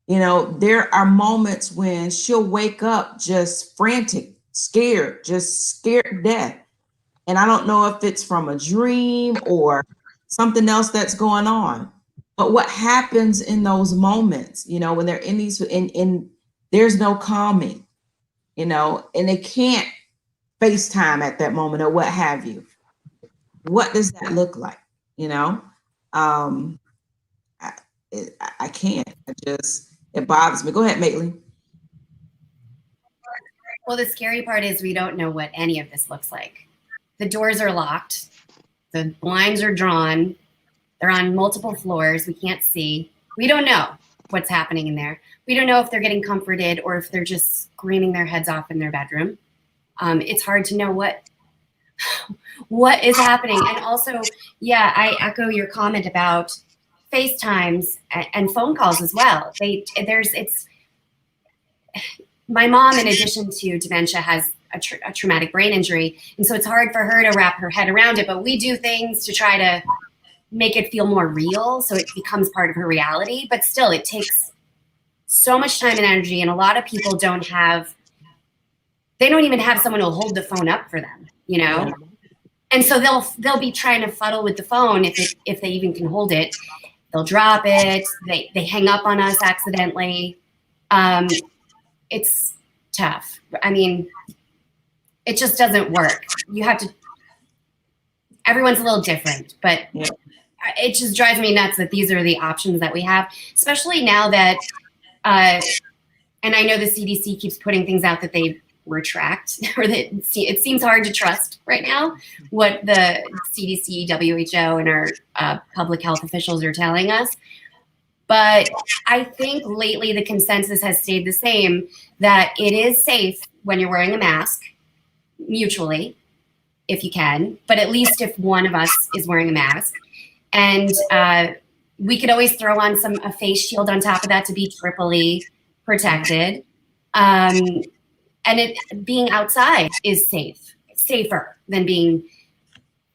there are moments when she'll wake up just frantic, scared, just scared to death. And I don't know if it's from a dream or something else that's going on. But what happens in those moments, when they're in these, in there's no calming, and they can't FaceTime at that moment or what have you. What does that look like? I, I can't. It bothers me. Go ahead, Maitland. Well, the scary part is we don't know what any of this looks like. The doors are locked. The blinds are drawn. They're on multiple floors. We can't see. We don't know what's happening in there. We don't know if they're getting comforted or if they're just screaming their heads off in their bedroom. It's hard to know what is happening. And also, yeah, I echo your comment about FaceTimes and phone calls as well. My mom, in addition to dementia, has a traumatic brain injury. And so it's hard for her to wrap her head around it, but we do things to try to make it feel more real so it becomes part of her reality. But still, it takes so much time and energy, and a lot of people don't even have someone who'll hold the phone up for them, And so they'll be trying to fuddle with the phone if they even can hold it. They'll drop it. They hang up on us accidentally. It's tough. I mean, it just doesn't work. Everyone's a little different, but yeah. It just drives me nuts that these are the options that we have, especially now that, and I know the CDC keeps putting things out that they retract, or that it seems hard to trust right now what the CDC, WHO, and our public health officials are telling us. But I think lately the consensus has stayed the same, that it is safe when you're wearing a mask, mutually, if you can, but at least if one of us is wearing a mask. And we could always throw on a face shield on top of that to be triply protected. And being outside is safer than being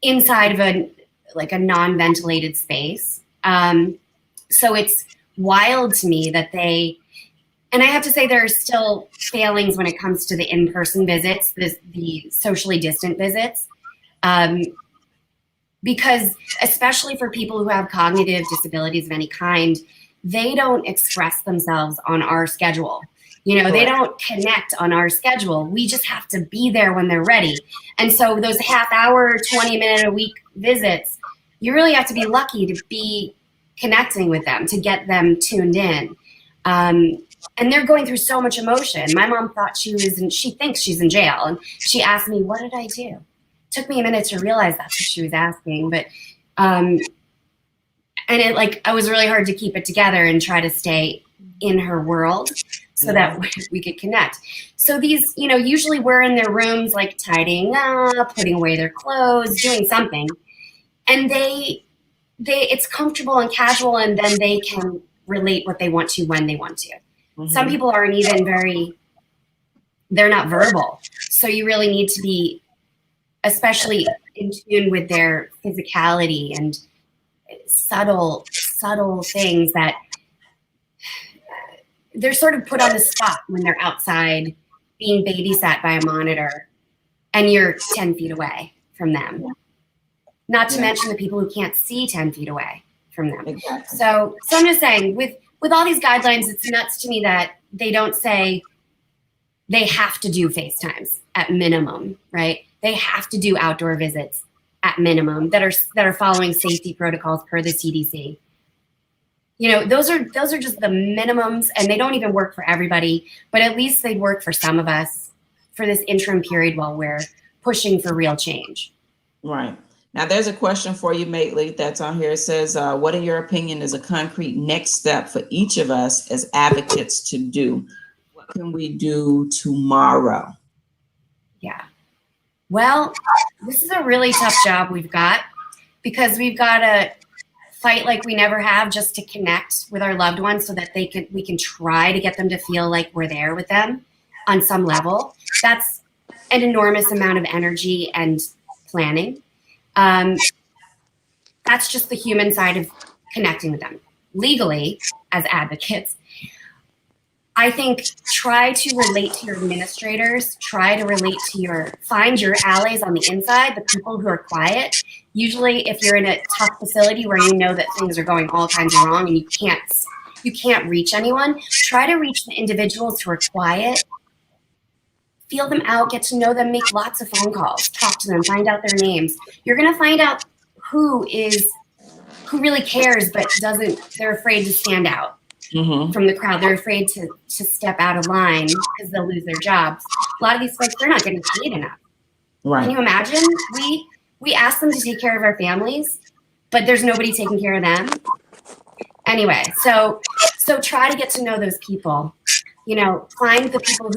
inside of a non-ventilated space. So it's wild to me that and I have to say there are still failings when it comes to the in-person visits, the socially distant visits, because especially for people who have cognitive disabilities of any kind, they don't express themselves on our schedule. They don't connect on our schedule. We just have to be there when they're ready. And so those half-hour, 20-minute-a-week visits, you really have to be lucky to be connecting with them, to get them tuned in. And they're going through so much emotion. My mom thought she thinks she's in jail. And she asked me, what did I do? It took me a minute to realize that's what she was asking. But, and it was really hard to keep it together and try to stay in her world so that we could connect. So these, usually we're in their rooms, like tidying up, putting away their clothes, doing something. And it's comfortable and casual, and then they can relate what they want to when they want to. Mm-hmm. Some people aren't even they're not verbal. So you really need to be especially in tune with their physicality and subtle things that they're sort of put on the spot when they're outside being babysat by a monitor and you're 10 feet away from them. Not to mention the people who can't see 10 feet away from them. Exactly. So I'm just saying, with all these guidelines, it's nuts to me that they don't say they have to do FaceTimes at minimum, right? They have to do outdoor visits at minimum that are following safety protocols per the CDC. Those are just the minimums, and they don't even work for everybody, but at least they work for some of us for this interim period while we're pushing for real change. Right. Now, there's a question for you, Maitland, that's on here. It says, what in your opinion is a concrete next step for each of us as advocates to do? What can we do tomorrow? Yeah. Well, this is a really tough job we've got, because we've got to fight like we never have just to connect with our loved ones so that we can try to get them to feel like we're there with them on some level. That's an enormous amount of energy and planning. That's just the human side of connecting with them. Legally, as advocates, I think try to relate to your administrators, find your allies on the inside, the people who are quiet. Usually if you're in a tough facility where you know that things are going all kinds of wrong and you can't reach anyone, try to reach the individuals who are quiet, feel them out, get to know them, make lots of phone calls, talk to them, find out their names. You're gonna find out who really cares but they're afraid to stand out from the crowd. They're afraid to step out of line because they'll lose their jobs. A lot of these folks, they're not getting paid enough. Right. Can you imagine? We ask them to take care of our families, but there's nobody taking care of them. Anyway, so try to get to know those people. You know, find the people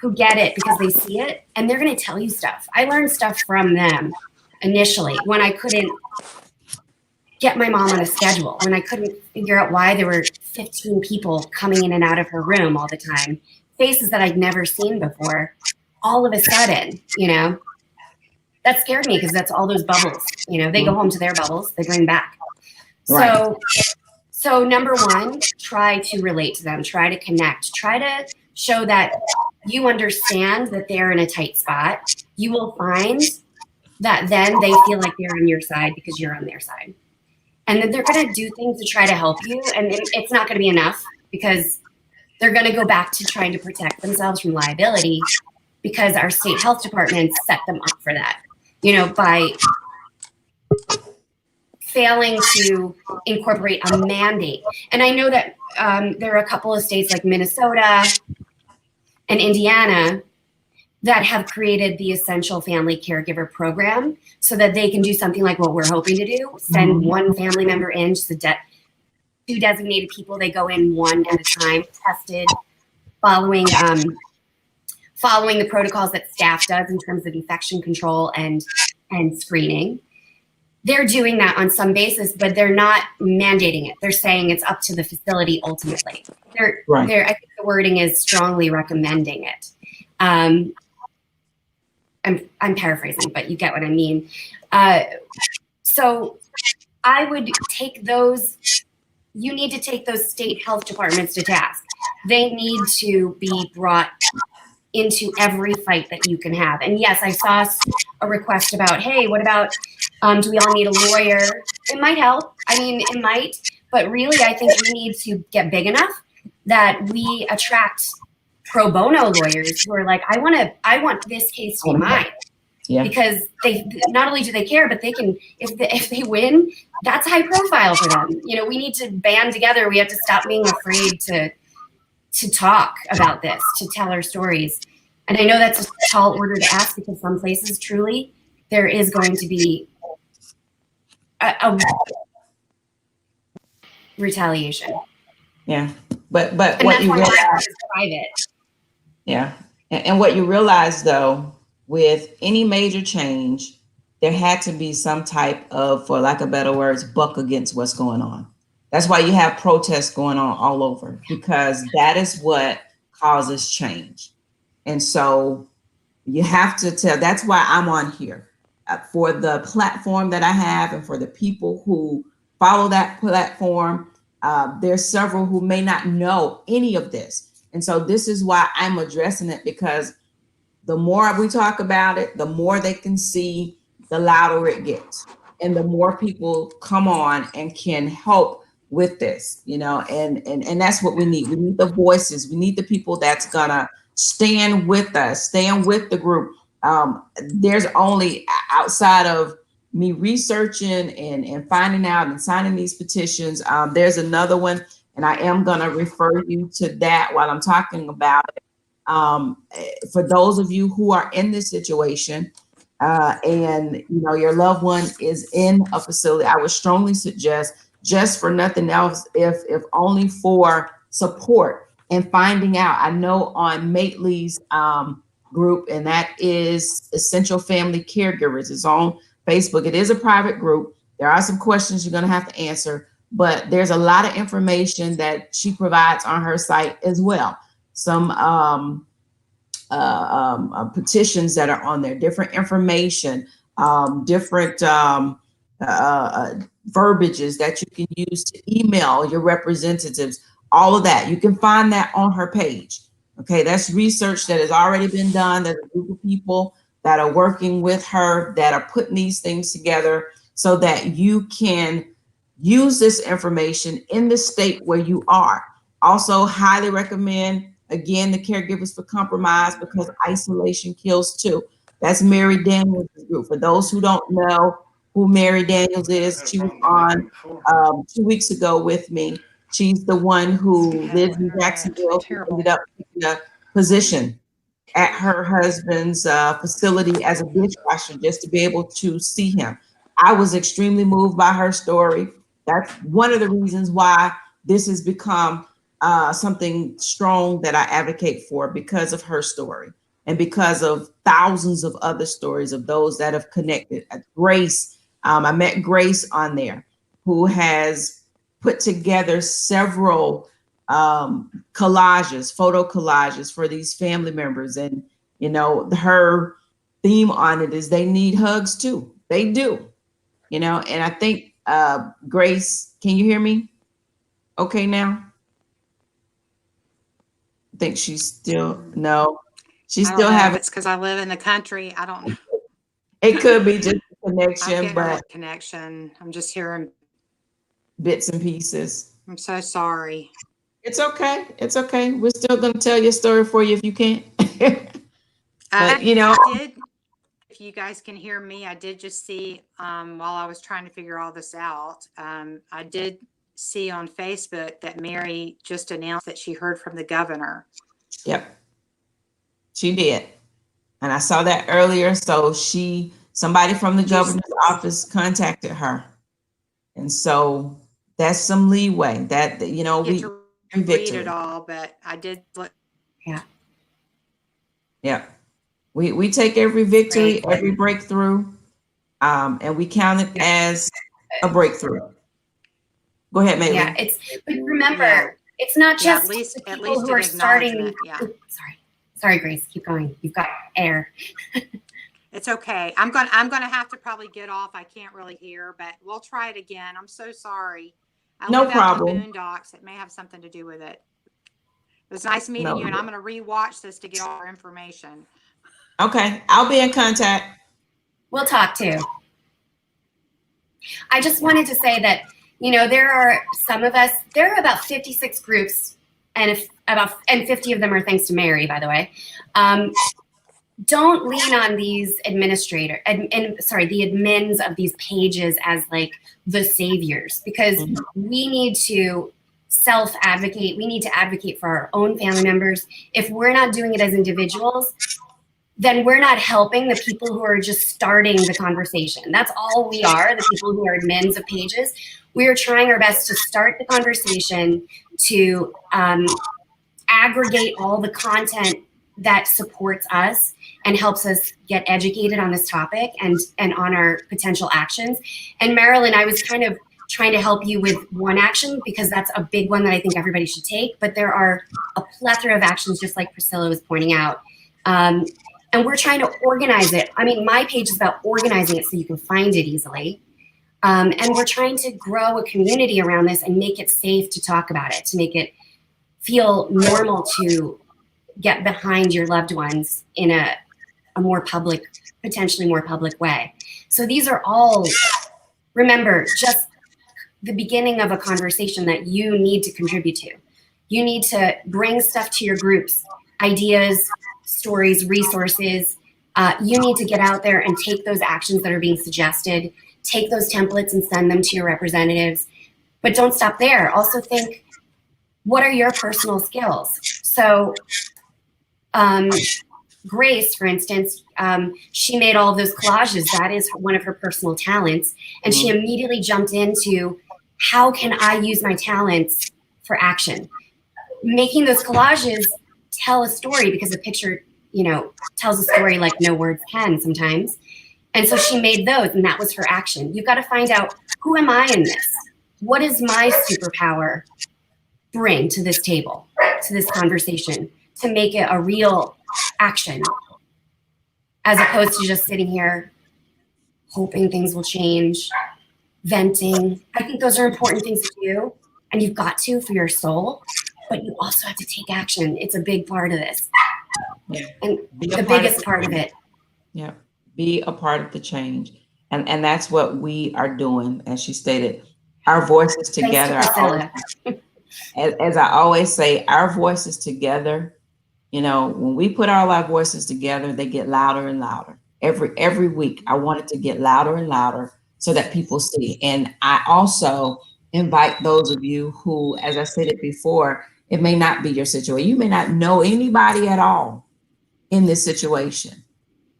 who get it because they see it, and they're going to tell you stuff. I learned stuff from them initially when I couldn't get my mom on a schedule, when I couldn't figure out why there were 15 people coming in and out of her room all the time, faces that I'd never seen before. All of a sudden, you know, that scared me because that's all those bubbles. You know, they go home to their bubbles, they bring back. Right. So number one, try to relate to them, try to connect, try to show that you understand that they're in a tight spot. You will find that then they feel like they're on your side because you're on their side. And then they're going to do things to try to help you. And it's not going to be enough because they're going to go back to trying to protect themselves from liability because our state health department set them up for that, you know, by failing to incorporate a mandate. And I know that there are a couple of states like Minnesota and Indiana that have created the Essential Family Caregiver Program so that they can do something like what we're hoping to do, send one family member in, just two designated people. They go in one at a time, tested, following the protocols that staff does in terms of infection control and screening. They're doing that on some basis, but they're not mandating it. They're saying it's up to the facility ultimately. I think the wording is strongly recommending it. I'm paraphrasing, but you get what I mean. So I would take you need to take those state health departments to task. They need to be brought into every fight that you can have. And yes, I saw a request about, hey, what about, do we all need a lawyer? It might help. I mean, it might, but really I think we need to get big enough that we attract pro bono lawyers who are like, I want this case to be mine. Yeah. Because they not only do they care, but they can, if they win, that's high profile for them. You know, we need to band together. We have to stop being afraid to talk about this, to tell our stories. And I know that's a tall order to ask because some places truly there is going to be a retaliation. Yeah, but what you realize is private. Yeah, and what you realize though, with any major change, there had to be some type of, for lack of better words, buck against what's going on. That's why you have protests going on all over, because that is what causes change. And so you have to tell, that's why I'm on here. For the platform that I have and for the people who follow that platform, there's several who may not know any of this. And so this is why I'm addressing it, because the more we talk about it, the more they can see, the louder it gets. And the more people come on and can help with this, you know, and that's what we need. We need the voices. We need the people that's gonna stand with us, stand with the group. There's only, outside of me researching and finding out and signing these petitions, there's another one, and I am gonna refer you to that while I'm talking about it. For those of you who are in this situation, and you know your loved one is in a facility, I would strongly suggest, just for nothing else, if only for support and finding out. I know on Mately's group, and that is Essential Family Caregivers. It's on Facebook. It is a private group. There are some questions you're going to have to answer, but there's a lot of information that she provides on her site as well. Some petitions that are on there, different information, different verbiages that you can use to email your representatives. all of that. You can find that on her page. Okay, that's research that has already been done. There's a group of people that are working with her that are putting these things together so that you can use this information in the state where you are. Also, highly recommend, again, the Caregivers for Compromise, because isolation kills too. That's Mary Daniels' group. For those who don't know who Mary Daniels is, she was on 2 weeks ago with me. She's the one who lives in Jacksonville, who ended up taking a position at her husband's facility as a dishwasher just to be able to see him. I was extremely moved by her story. That's one of the reasons why this has become something strong that I advocate for, because of her story and because of thousands of other stories of those that have connected. Grace, I met Grace on there, who has put together several collages, photo collages for these family members. And, you know, her theme on it is they need hugs too. They do, you know, and I think Grace, can you hear me okay now? I think she's still, no, she's still having. It's because I live in the country. I don't know. It could be just a I'm connection, getting a but connection. I'm just hearing. bits and pieces. I'm so sorry. It's okay. It's okay. We're still going to tell your story for you if you can't. But, you know, I did, if you guys can hear me, I did just see, while I was trying to figure all this out, I did see on Facebook that Mary just announced that she heard from the governor. Yep, she did. And I saw that earlier. So somebody from the governor's office contacted her. And so that's some leeway that, you know, we read it all, but I did look. Yeah. Yeah. We take every victory, every breakthrough, and we count it as a breakthrough. Go ahead, Maylin. Yeah, but remember, it's not just at least people who are starting. Sorry, Grace, keep going. You've got air. It's okay. I'm gonna have to probably get off. I can't really hear, but we'll try it again. I'm so sorry. No problem. Out in the boondocks. It may have something to do with it. It was nice meeting you, and I'm gonna rewatch this to get all our information. Okay, I'll be in contact. We'll talk too. I just wanted to say that, you know, there are about 56 groups, and 50 of them are thanks to Mary, by the way. Don't lean on these the admins of these pages as like the saviors, because we need to self-advocate. We need to advocate for our own family members. If we're not doing it as individuals, then we're not helping the people who are just starting the conversation. That's all we are, the people who are admins of pages. We are trying our best to start the conversation, to aggregate all the content that supports us and helps us get educated on this topic and on our potential actions. And Marilyn, I was kind of trying to help you with one action, because that's a big one that I think everybody should take, but there are a plethora of actions, just like Priscilla was pointing out. And we're trying to organize it. I mean, my page is about organizing it so you can find it easily. And we're trying to grow a community around this and make it safe to talk about it, to make it feel normal to get behind your loved ones in a more public, potentially more public way. So these are all, remember, just the beginning of a conversation that you need to contribute to. You need to bring stuff to your groups, ideas, stories, resources. You need to get out there and take those actions that are being suggested, take those templates and send them to your representatives. But don't stop there. Also think, what are your personal skills? So Grace, for instance, she made all of those collages. That is one of her personal talents. And she immediately jumped into, how can I use my talents for action? Making those collages tell a story, because a picture, you know, tells a story like no words can sometimes. And so she made those, and that was her action. You've got to find out, who am I in this? What does my superpower bring to this table, to this conversation, to make it a real action, as opposed to just sitting here hoping things will change, venting. I think those are important things to do, and you've got to for your soul, but you also have to take action. It's a big part of this. Yeah. And the biggest part of it. Yeah. Be a part of the change. And that's what we are doing, as she stated. Our voices together. As I always say, our voices together, you know, when we put all our voices together, they get louder and louder. Every week, I want it to get louder and louder so that people see. And I also invite those of you who, as I stated before, it may not be your situation. You may not know anybody at all in this situation.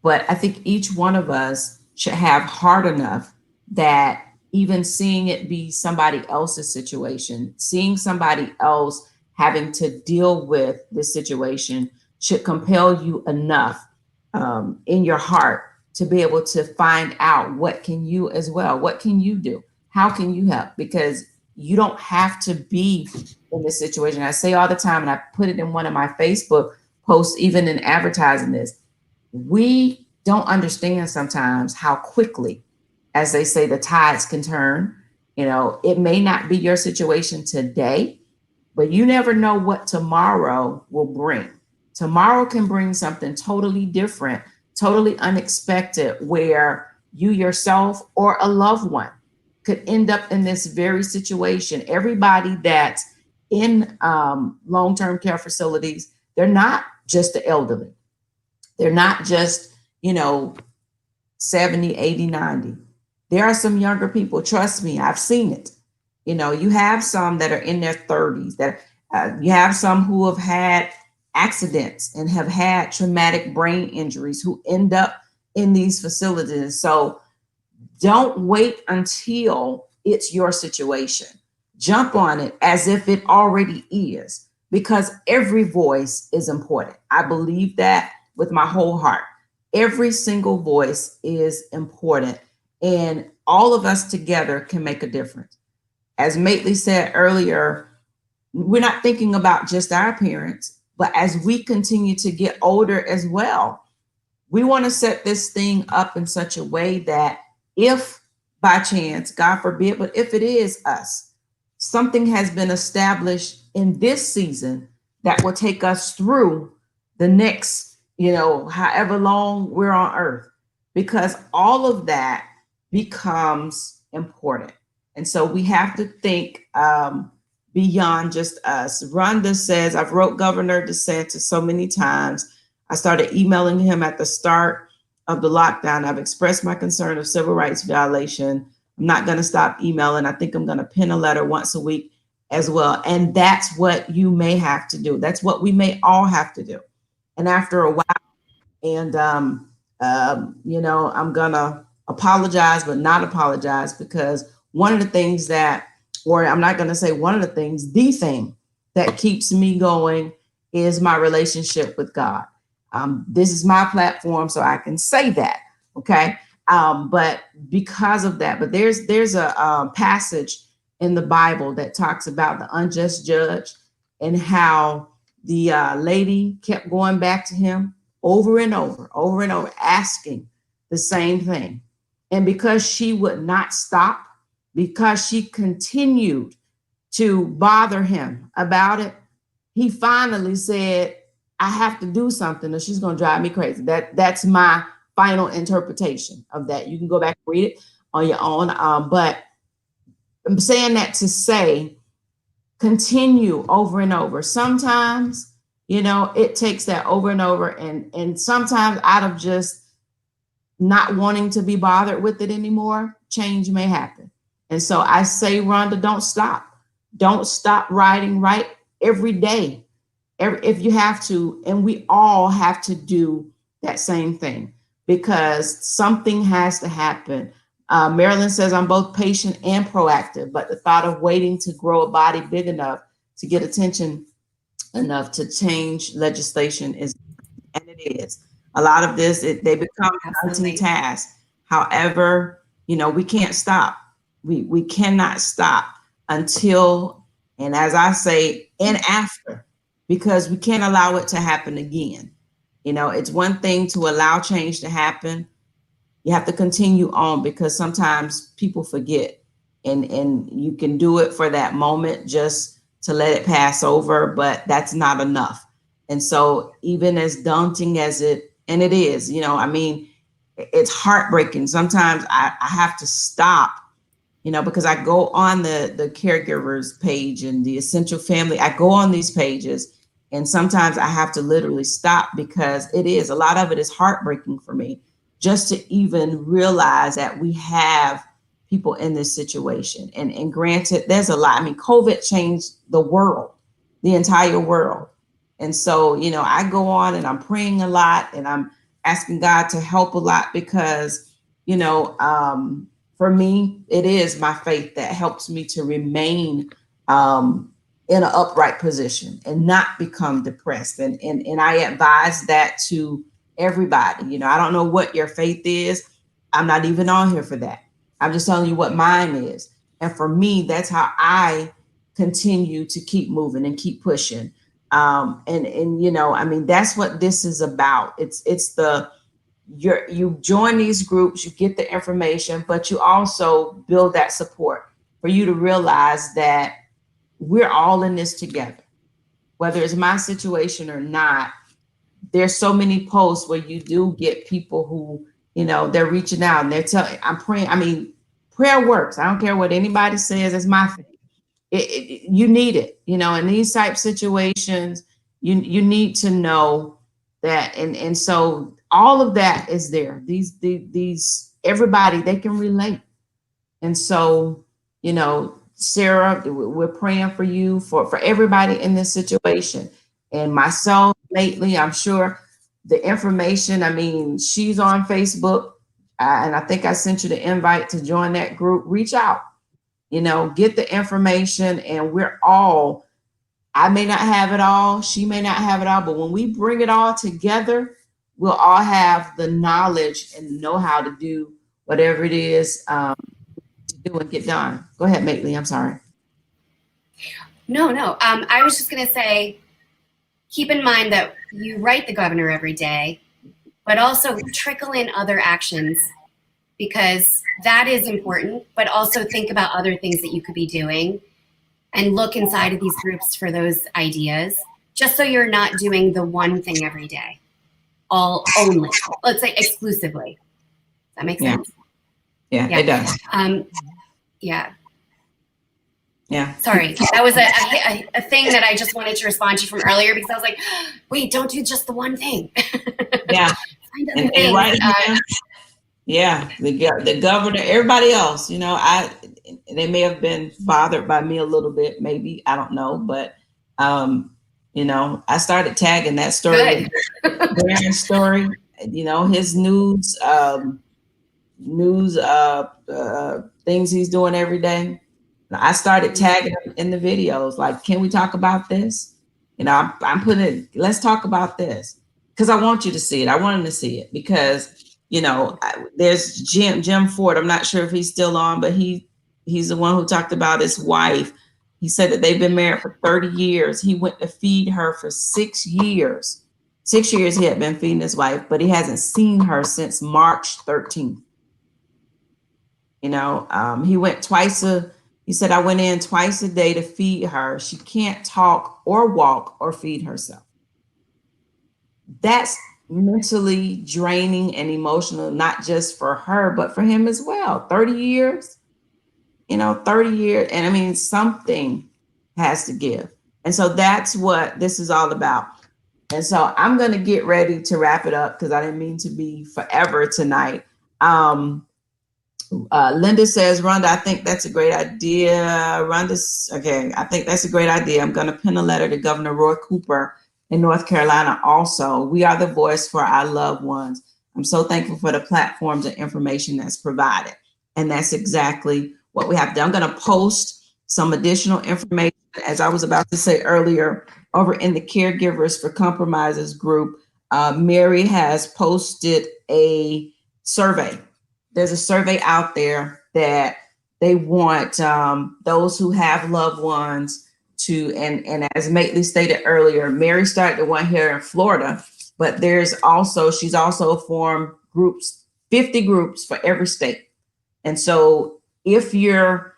But I think each one of us should have heart enough that even seeing it be somebody else's situation, seeing somebody else having to deal with this situation should compel you enough in your heart to be able to find out what can you as well, what can you do? How can you help? Because you don't have to be in this situation. I say all the time, and I put it in one of my Facebook posts, even in advertising this, we don't understand sometimes how quickly, as they say, the tides can turn. You know, it may not be your situation today, but you never know what tomorrow will bring. Tomorrow can bring something totally different, totally unexpected, where you yourself or a loved one could end up in this very situation. Everybody that's in long-term care facilities, they're not just the elderly. They're not just, you know, 70, 80, 90. There are some younger people, trust me, I've seen it. You know, you have some that are in their 30s, that you have some who have had accidents and have had traumatic brain injuries who end up in these facilities. So don't wait until it's your situation. Jump on it as if it already is, because every voice is important. I believe that with my whole heart. Every single voice is important, and all of us together can make a difference. As Maitely said earlier, we're not thinking about just our parents, but as we continue to get older as well, we want to set this thing up in such a way that if by chance, God forbid, but if it is us, something has been established in this season that will take us through the next, you know, however long we're on earth, because all of that becomes important. And so we have to think beyond just us. Rhonda says, I've wrote Governor DeSantis so many times. I started emailing him at the start of the lockdown. I've expressed my concern of civil rights violation. I'm not going to stop emailing. I think I'm going to pen a letter once a week as well. And that's what you may have to do. That's what we may all have to do. And after a while, and you know, I'm gonna apologize, but not apologize, because one of the things that, or I'm not gonna say one of the things, the thing that keeps me going is my relationship with God. This is my platform, so I can say that, okay? But because of that, but there's a passage in the Bible that talks about the unjust judge and how the lady kept going back to him over and over, asking the same thing. And because she would not stop, because she continued to bother him about it, he finally said, I have to do something or she's going to drive me crazy. That's my final interpretation of that. You can go back and read it on your own. But I'm saying that to say, continue over and over. Sometimes, you know, it takes that over and over. And sometimes out of just not wanting to be bothered with it anymore, change may happen. And so I say, Rhonda, don't stop. Don't stop writing. Write every day, if you have to. And we all have to do that same thing, because something has to happen. Marilyn says, I'm both patient and proactive, but the thought of waiting to grow a body big enough to get attention enough to change legislation is, and it is. A lot of this, they become daunting tasks. However, you know, we can't stop. We cannot stop until, and as I say, and after, because we can't allow it to happen again. You know, it's one thing to allow change to happen. You have to continue on, because sometimes people forget. and you can do it for that moment just to let it pass over, but that's not enough. And so even as daunting as it is, I mean, it's heartbreaking. Sometimes I have to stop, because I go on the caregivers page and the essential family. I go on these pages, and sometimes I have to literally stop, because a lot of it is heartbreaking for me, just to even realize that we have people in this situation. And granted, there's a lot. I mean, COVID changed the world, the entire world. And so, I go on and I'm praying a lot, and I'm asking God to help a lot, because, for me, it is my faith that helps me to remain in an upright position and not become depressed. And I advise that to everybody. I don't know what your faith is. I'm not even on here for that. I'm just telling you what mine is. And for me, that's how I continue to keep moving and keep pushing. And I mean, that's what this is about. It's you join these groups, you get the information, but you also build that support for you to realize that we're all in this together. Whether it's my situation or not, there's so many posts where you do get people who, they're reaching out and they're telling, I'm praying. I mean, prayer works. I don't care what anybody says. It's my thing. You need it, in these type situations, you need to know that. And so all of that is there. These everybody, they can relate. And so, Sarah, we're praying for you, for everybody in this situation. And myself lately, I'm sure the information, I mean, she's on Facebook, and I think I sent you the invite to join that group. Reach out, get the information, and I may not have it all, she may not have it all, but when we bring it all together, we'll all have the knowledge and know how to do whatever it is to do and get done. Go ahead, Maitli, I'm sorry. No. I was just going to say, keep in mind that you write the governor every day, but also trickle in other actions, because that is important, but also think about other things that you could be doing and look inside of these groups for those ideas, just so you're not doing the one thing every day, only, let's say exclusively. Does that make sense? Yeah, it does. Yeah. Sorry, that was a thing that I just wanted to respond to from earlier, because I was like, wait, don't do just the one thing. Yeah. And right here, yeah, the governor, everybody else, they may have been bothered by me a little bit, maybe, I don't know, but I started tagging that story, Darren's story, his news things he's doing every day. I started tagging him in the videos, like, can we talk about this? I'm putting it, let's talk about this, because I want you to see it. I want him to see it, because there's Jim Ford. I'm not sure if he's still on, but he's the one who talked about his wife. He said that they've been married for 30 years. He went to feed her for 6 years. 6 years he had been feeding his wife, but he hasn't seen her since March 13th. He went he said, I went in twice a day to feed her. She can't talk or walk or feed herself. That's mentally draining and emotional, not just for her, but for him as well. 30 years, 30 years. And I mean, something has to give. And so that's what this is all about. And so I'm going to get ready to wrap it up, because I didn't mean to be forever tonight. Linda says, Rhonda, I think that's a great idea. Okay, I think that's a great idea. I'm going to pen a letter to Governor Roy Cooper in North Carolina also. We are the voice for our loved ones. I'm so thankful for the platforms and information that's provided. And that's exactly what we have done. I'm going to post some additional information, as I was about to say earlier, over in the Caregivers for Compromises group. Mary has posted a survey. There's a survey out there that they want those who have loved ones to, and as Maitli stated earlier, Mary started the one here in Florida, but she's also formed groups, 50 groups for every state. And so if you're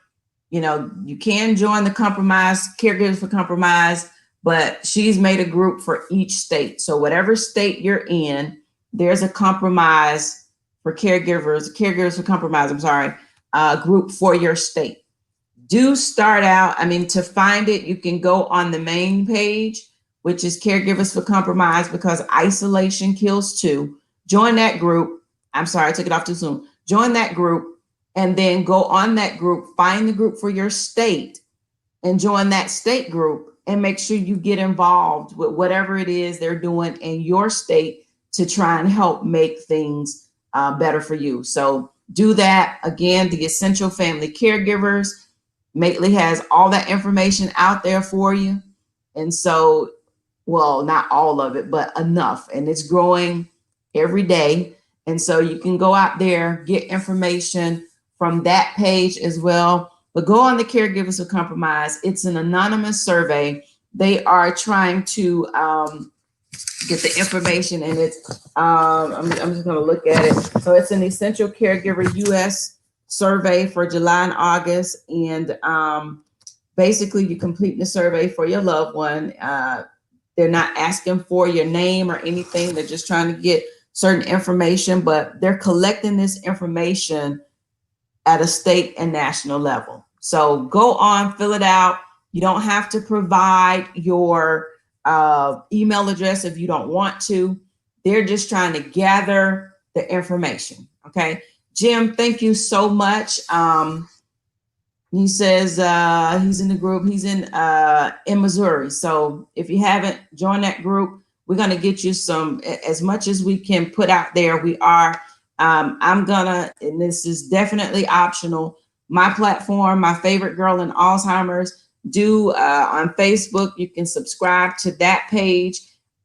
you can join the compromise, Caregivers for Compromise, but she's made a group for each state. So whatever state you're in, there's a compromise for Caregivers for Compromise, group for your state. Do start out, to find it, you can go on the main page, which is Caregivers for Compromise, because isolation kills too. Join that group. I'm sorry, I took it off too soon. Join that group and then go on that group, find the group for your state and join that state group and make sure you get involved with whatever it is they're doing in your state to try and help make things better for you. So do that. Again, the Essential Family Caregivers, Mately has all that information out there for you. And so, well, not all of it, but enough. And it's growing every day. And so you can go out there, get information from that page as well. But go on the Caregivers for Compromise. It's an anonymous survey. They are trying to get the information, and it's, I'm just going to look at it. So it's an Essential Caregiver US survey for July and August. And basically, you complete the survey for your loved one. They're not asking for your name or anything. They're just trying to get certain information, but they're collecting this information at a state and national level. So go on, fill it out. You don't have to provide your email address if you don't want to. They're just trying to gather the information. Okay. Jim, thank you so much. He says he's in the group. He's in Missouri. So if you haven't joined that group, we're going to get you some, as much as we can put out there. We are. I'm gonna, and this is definitely optional, my platform, My Favorite Girl in Alzheimer's, on Facebook. You can subscribe to that page,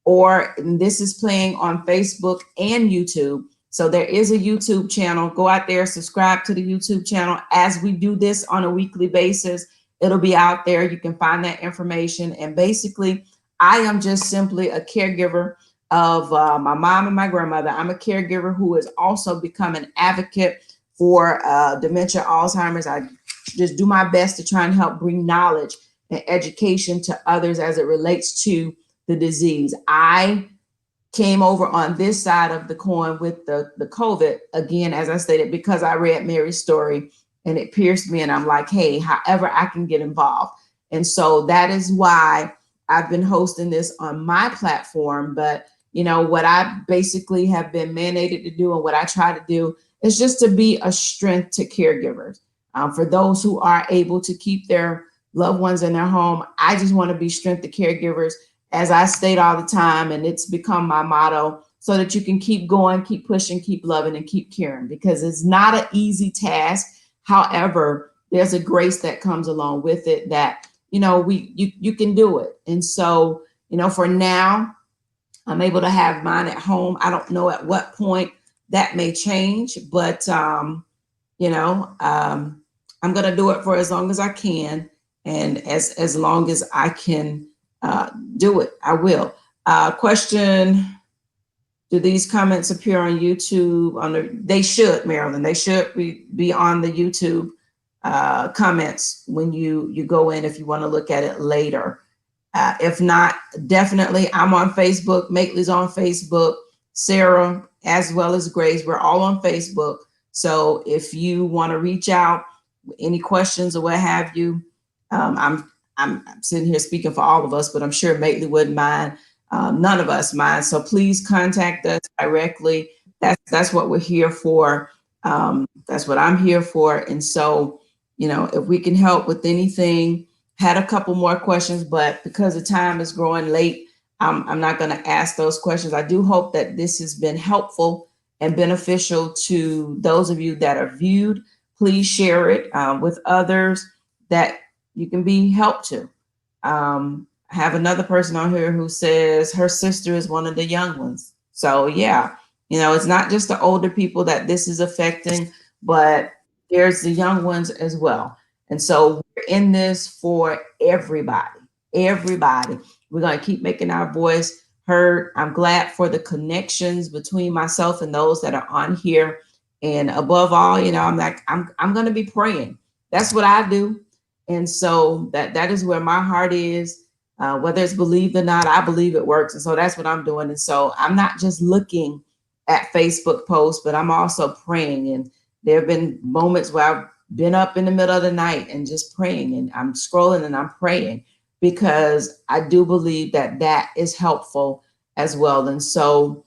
or this is playing on Facebook and YouTube. So there is a YouTube channel. Go out there, subscribe to the YouTube channel. As we do this on a weekly basis, it'll be out there. You can find that information. And basically, I am just simply a caregiver of my mom and my grandmother. I'm a caregiver who has also become an advocate for dementia, Alzheimer's. I just do my best to try and help bring knowledge and education to others as it relates to the disease. I came over on this side of the coin with the COVID, again, as I stated, because I read Mary's story and it pierced me, and I'm like, hey, however I can get involved. And so that is why I've been hosting this on my platform. But what I basically have been mandated to do, and what I try to do, is just to be a strength to caregivers. For those who are able to keep their loved ones in their home, I just want to be strength to caregivers, as I state all the time, and it's become my motto, so that you can keep going, keep pushing, keep loving, and keep caring, because it's not an easy task. However, there's a grace that comes along with it that, you can do it. And so, for now, I'm able to have mine at home. I don't know at what point that may change, but, I'm going to do it for as long as I can. And as long as I can do it, I will. Question, do these comments appear on YouTube? They should, Marilyn. They should be on the YouTube comments when you go in, if you want to look at it later. If not, definitely, I'm on Facebook. Mately's on Facebook. Sarah, as well as Grace, we're all on Facebook. So if you want to reach out, any questions or what have you, I'm sitting here speaking for all of us, but I'm sure Mately wouldn't mind. None of us mind. So please contact us directly. That's what we're here for. That's what I'm here for. And so, if we can help with anything, had a couple more questions, but because the time is growing late, I'm not going to ask those questions. I do hope that this has been helpful and beneficial to those of you that are viewed. Please share it with others that you can be helped to. I have another person on here who says her sister is one of the young ones. So yeah, it's not just the older people that this is affecting, but there's the young ones as well. And so we're in this for everybody. We're going to keep making our voice heard. I'm glad for the connections between myself and those that are on here. And above all, I'm going to be praying. That's what I do. And so that is where my heart is. Whether it's believed or not, I believe it works. And so that's what I'm doing. And so I'm not just looking at Facebook posts, but I'm also praying. And there have been moments where I've been up in the middle of the night and just praying, and I'm scrolling and I'm praying, because I do believe that that is helpful as well. And so,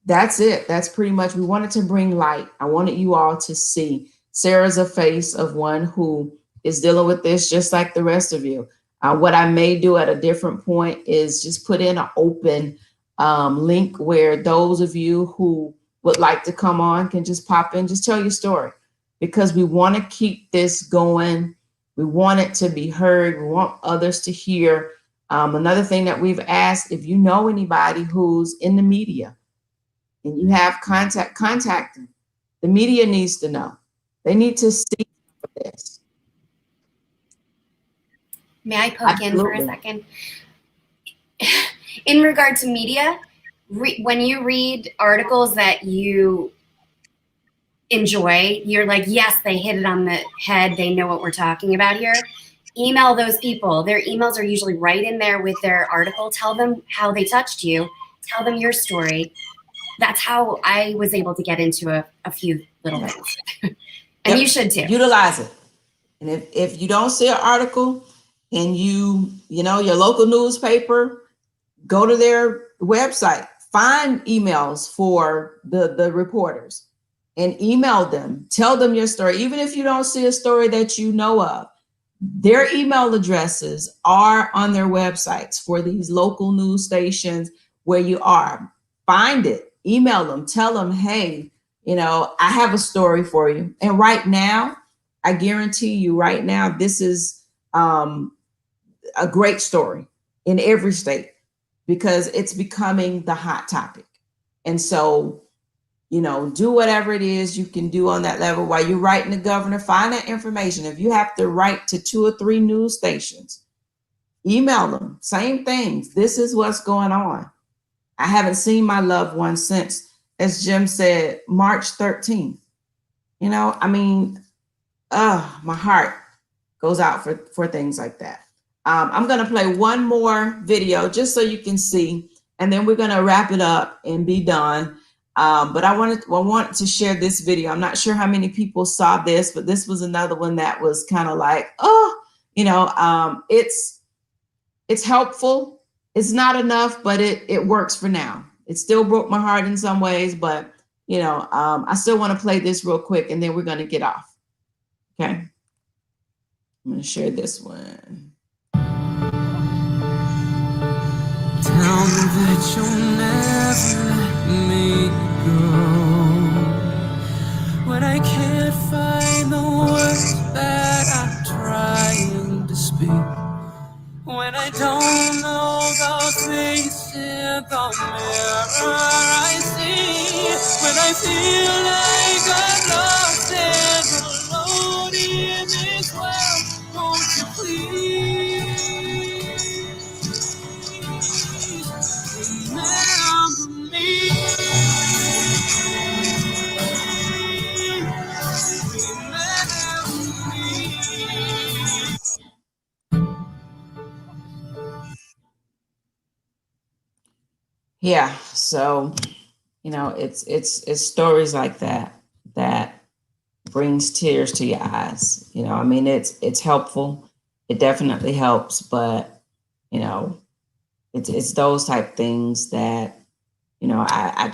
that's it. That's pretty much, we wanted to bring light. I wanted you all to see Sarah's a face of one who is dealing with this just like the rest of you. What I may do at a different point is just put in an open link where those of you who would like to come on can just pop in, just tell your story, because we want to keep this going. We want it to be heard. We want others to hear. Another thing that we've asked, if you know anybody who's in the media and you have contact them. The media needs to know. They need to see this. May I poke in for a second? In regard to media, when you read articles that you enjoy, you're like, yes, they hit it on the head. They know what we're talking about here. Email those people. Their emails are usually right in there with their article. Tell them how they touched you. Tell them your story. That's how I was able to get into a few little things. And you should too. Utilize it. And if you don't see an article and your local newspaper, go to their website, find emails for the reporters and email them, tell them your story. Even if you don't see a story that you know of, their email addresses are on their websites for these local news stations where you are. Find it, email them, tell them, hey, I have a story for you. And right now, I guarantee you right now, this is a great story in every state, because it's becoming the hot topic. And so, do whatever it is you can do on that level. While you're writing the governor, find that information. If you have to write to 2 or 3 news stations, email them, same things. This is what's going on. I haven't seen my loved one since, as Jim said, March 13th. My heart goes out for things like that. I'm going to play one more video just so you can see, and then we're going to wrap it up and be done. But I want to share this video. I'm not sure how many people saw this, but this was another one that was kind of like, it's helpful. It's not enough, but it works for now. It still broke my heart in some ways, but I still want to play this real quick, and then we're going to get off. Okay. I'm going to share this one. Tell me that you'll never let me go, when I can't find the words that I'm trying to speak, when I don't know the face in the mirror I see, when I feel like I'm lost and alone in this world, won't you please remember me? Yeah, so it's stories like that brings tears to your eyes. It's helpful. It definitely helps, but it's those type things that I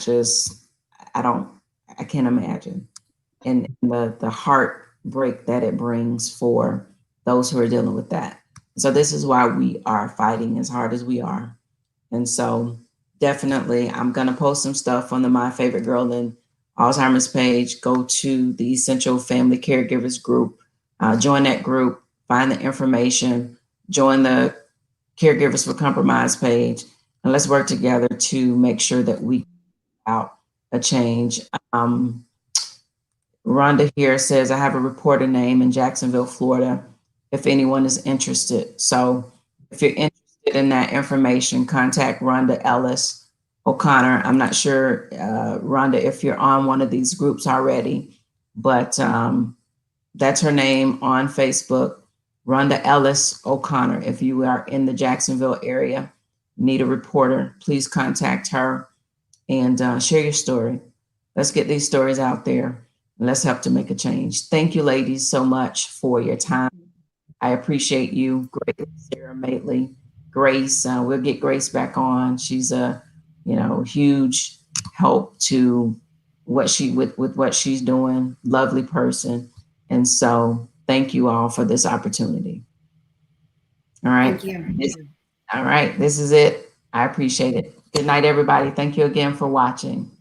can't imagine, and the heartbreak that it brings for those who are dealing with that. So this is why we are fighting as hard as we are. And so definitely, I'm going to post some stuff on the My Favorite Girl in Alzheimer's page. Go to the Essential Family Caregivers group, join that group, find the information, join the Caregivers for Compromise page, and let's work together to make sure that we get out a change. Rhonda here says, I have a reporter name in Jacksonville, Florida, if anyone is interested. So if you're interested in that information, contact Rhonda Ellis O'Connor. I'm not sure, Rhonda, if you're on one of these groups already, but That's her name on Facebook. Rhonda Ellis O'Connor. If you are in the Jacksonville area, need a reporter, please contact her and share your story. Let's get these stories out there. And let's help to make a change. Thank you, ladies, so much for your time. I appreciate you greatly, Sarah Matley. Grace, we'll get Grace back on. She's a, huge help to what with what she's doing. Lovely person. And so thank you all for this opportunity. All right. Thank you. All right. This is it. I appreciate it. Good night, everybody. Thank you again for watching.